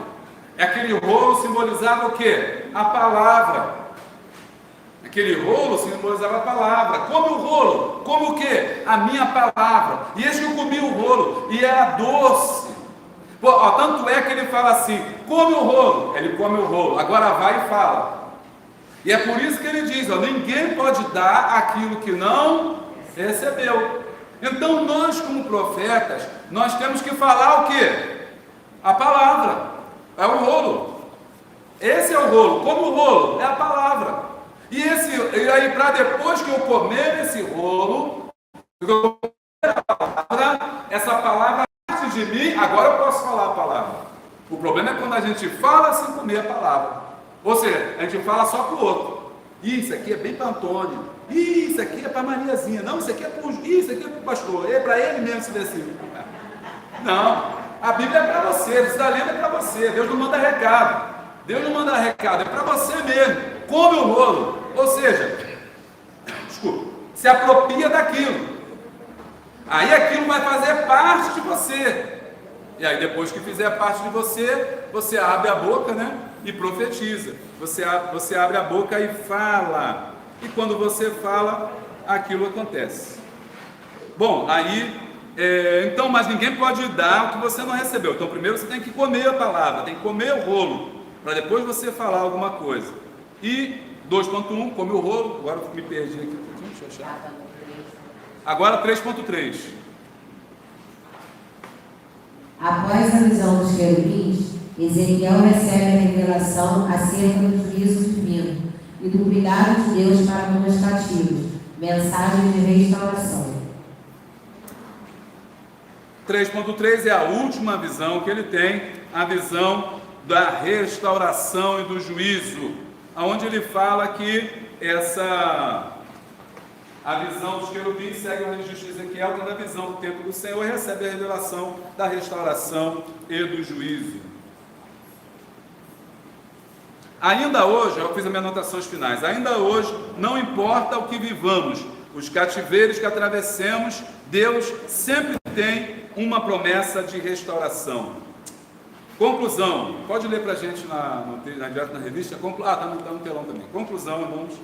Aquele rolo simbolizava o quê? A palavra. Aquele rolo simbolizava a palavra. Come o rolo. Come o quê? A minha palavra. E eis que eu comi o rolo, e era doce. Tanto é que ele fala assim: come o rolo. Ele come o rolo. Agora vai e fala. E é por isso que ele diz: ninguém pode dar aquilo que não recebeu. Então nós, como profetas, nós temos que falar o quê? A palavra. É o rolo. Esse é o rolo. Como o rolo? É a palavra. E aí, para depois que eu comer esse rolo, essa palavra parte de mim, agora eu posso falar a palavra. O problema é quando a gente fala sem comer a palavra. Ou seja, a gente fala só para o outro. Isso aqui é bem para Antônio. Isso aqui é para Mariazinha. Não, isso aqui é para o pastor. É para ele mesmo se decide. Não, a Bíblia é para você. Isso da lenda é para você. Deus não manda recado. Deus não manda recado, é para você mesmo. Come o rolo. Ou seja, se apropria daquilo. Aí aquilo vai fazer parte de você. E aí depois que fizer parte de você, você abre a boca, né? E profetiza. Você abre a boca e fala. E quando você fala, aquilo acontece. Bom, aí, então, mas ninguém pode dar o que você não recebeu. Então primeiro você tem que comer a palavra, tem que comer o rolo, para depois você falar alguma coisa. E 2.1, come o rolo. Agora eu me perdi aqui, deixa eu achar. Agora 3.3. Após a visão dos querubins, Ezequiel recebe a revelação acerca do juízo divino e do cuidado de Deus para com os cativos. Mensagem de restauração. 3.3 é a última visão que ele tem, a visão da restauração e do juízo, onde ele fala que a visão dos querubins segue o registro de Ezequiel, tendo a visão do templo do Senhor, e recebe a revelação da restauração e do juízo. Ainda hoje, eu fiz as minhas anotações finais, ainda hoje, não importa o que vivamos, os cativeiros que atravessemos, Deus sempre tem uma promessa de restauração. Conclusão, pode ler para a gente direto na revista? Está no telão também. Conclusão, irmãos.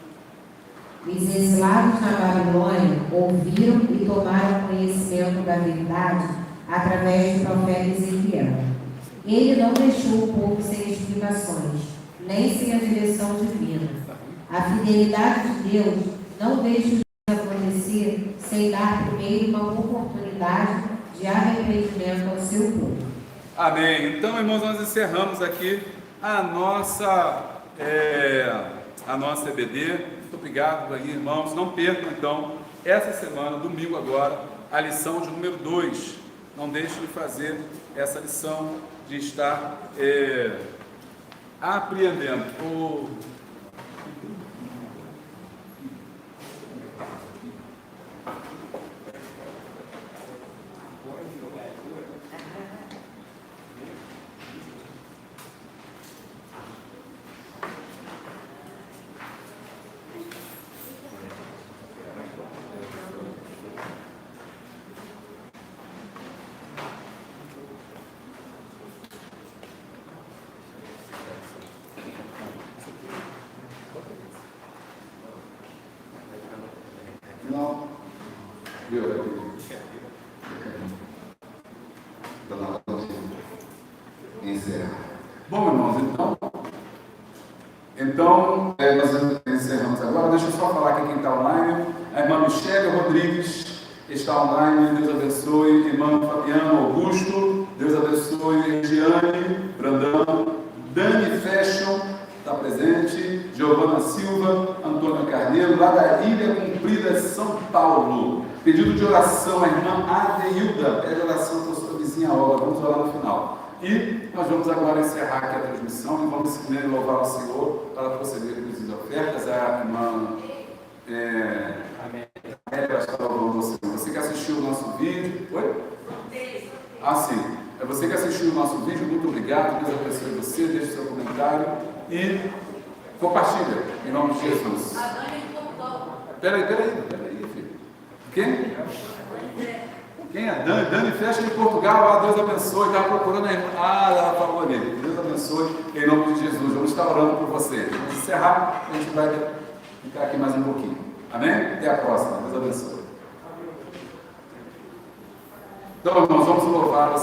Os exilados na Babilônia ouviram e tomaram conhecimento da verdade através do profeta Ezequiel. Ele não deixou o povo sem explicações, nem sem a direção divina. A fidelidade de Deus não deixa o acontecer sem dar primeiro uma oportunidade de arrependimento ao seu povo. Amém. Então, irmãos, nós encerramos aqui a nossa EBD. Muito obrigado aí, irmãos. Não percam, então, essa semana, domingo agora, a lição de número 2. Não deixe de fazer essa lição de estar apreendendo. Deus aqui. Então, nós vamos encerrar. Bom, irmãos, então nós encerramos agora. Deixa eu só falar aqui quem está online. A irmã Michele Rodrigues está online, Deus abençoe. Irmão Fabiano Augusto, Deus abençoe. Regiane Brandão, Dani Fashion está presente. Giovana Silva, Antônio Carneiro, lá da Ilha Cumprida, São Paulo. Pedido de oração, a irmã Adeilda, pede oração para sua vizinha Olga. Vamos orar no final. E nós vamos agora encerrar aqui a transmissão e vamos primeiro louvar o Senhor para proceder com as ofertas. A irmã está louvando o Senhor. Você que assistiu o nosso vídeo. Oi? Ah, sim. É você que assistiu o nosso vídeo, muito obrigado. Deus abençoe você. Deixe seu comentário e compartilha em nome de Jesus. Peraí, filho. Quem? Quem é Dani? Dani Fecha de Portugal. Deus abençoe. Estava procurando a irmã. Ela falou ali. Deus abençoe em nome de Jesus. Vamos estar orando por você. Vamos encerrar. A gente vai ficar aqui mais um pouquinho. Amém? Até a próxima. Deus abençoe. Então, nós vamos louvar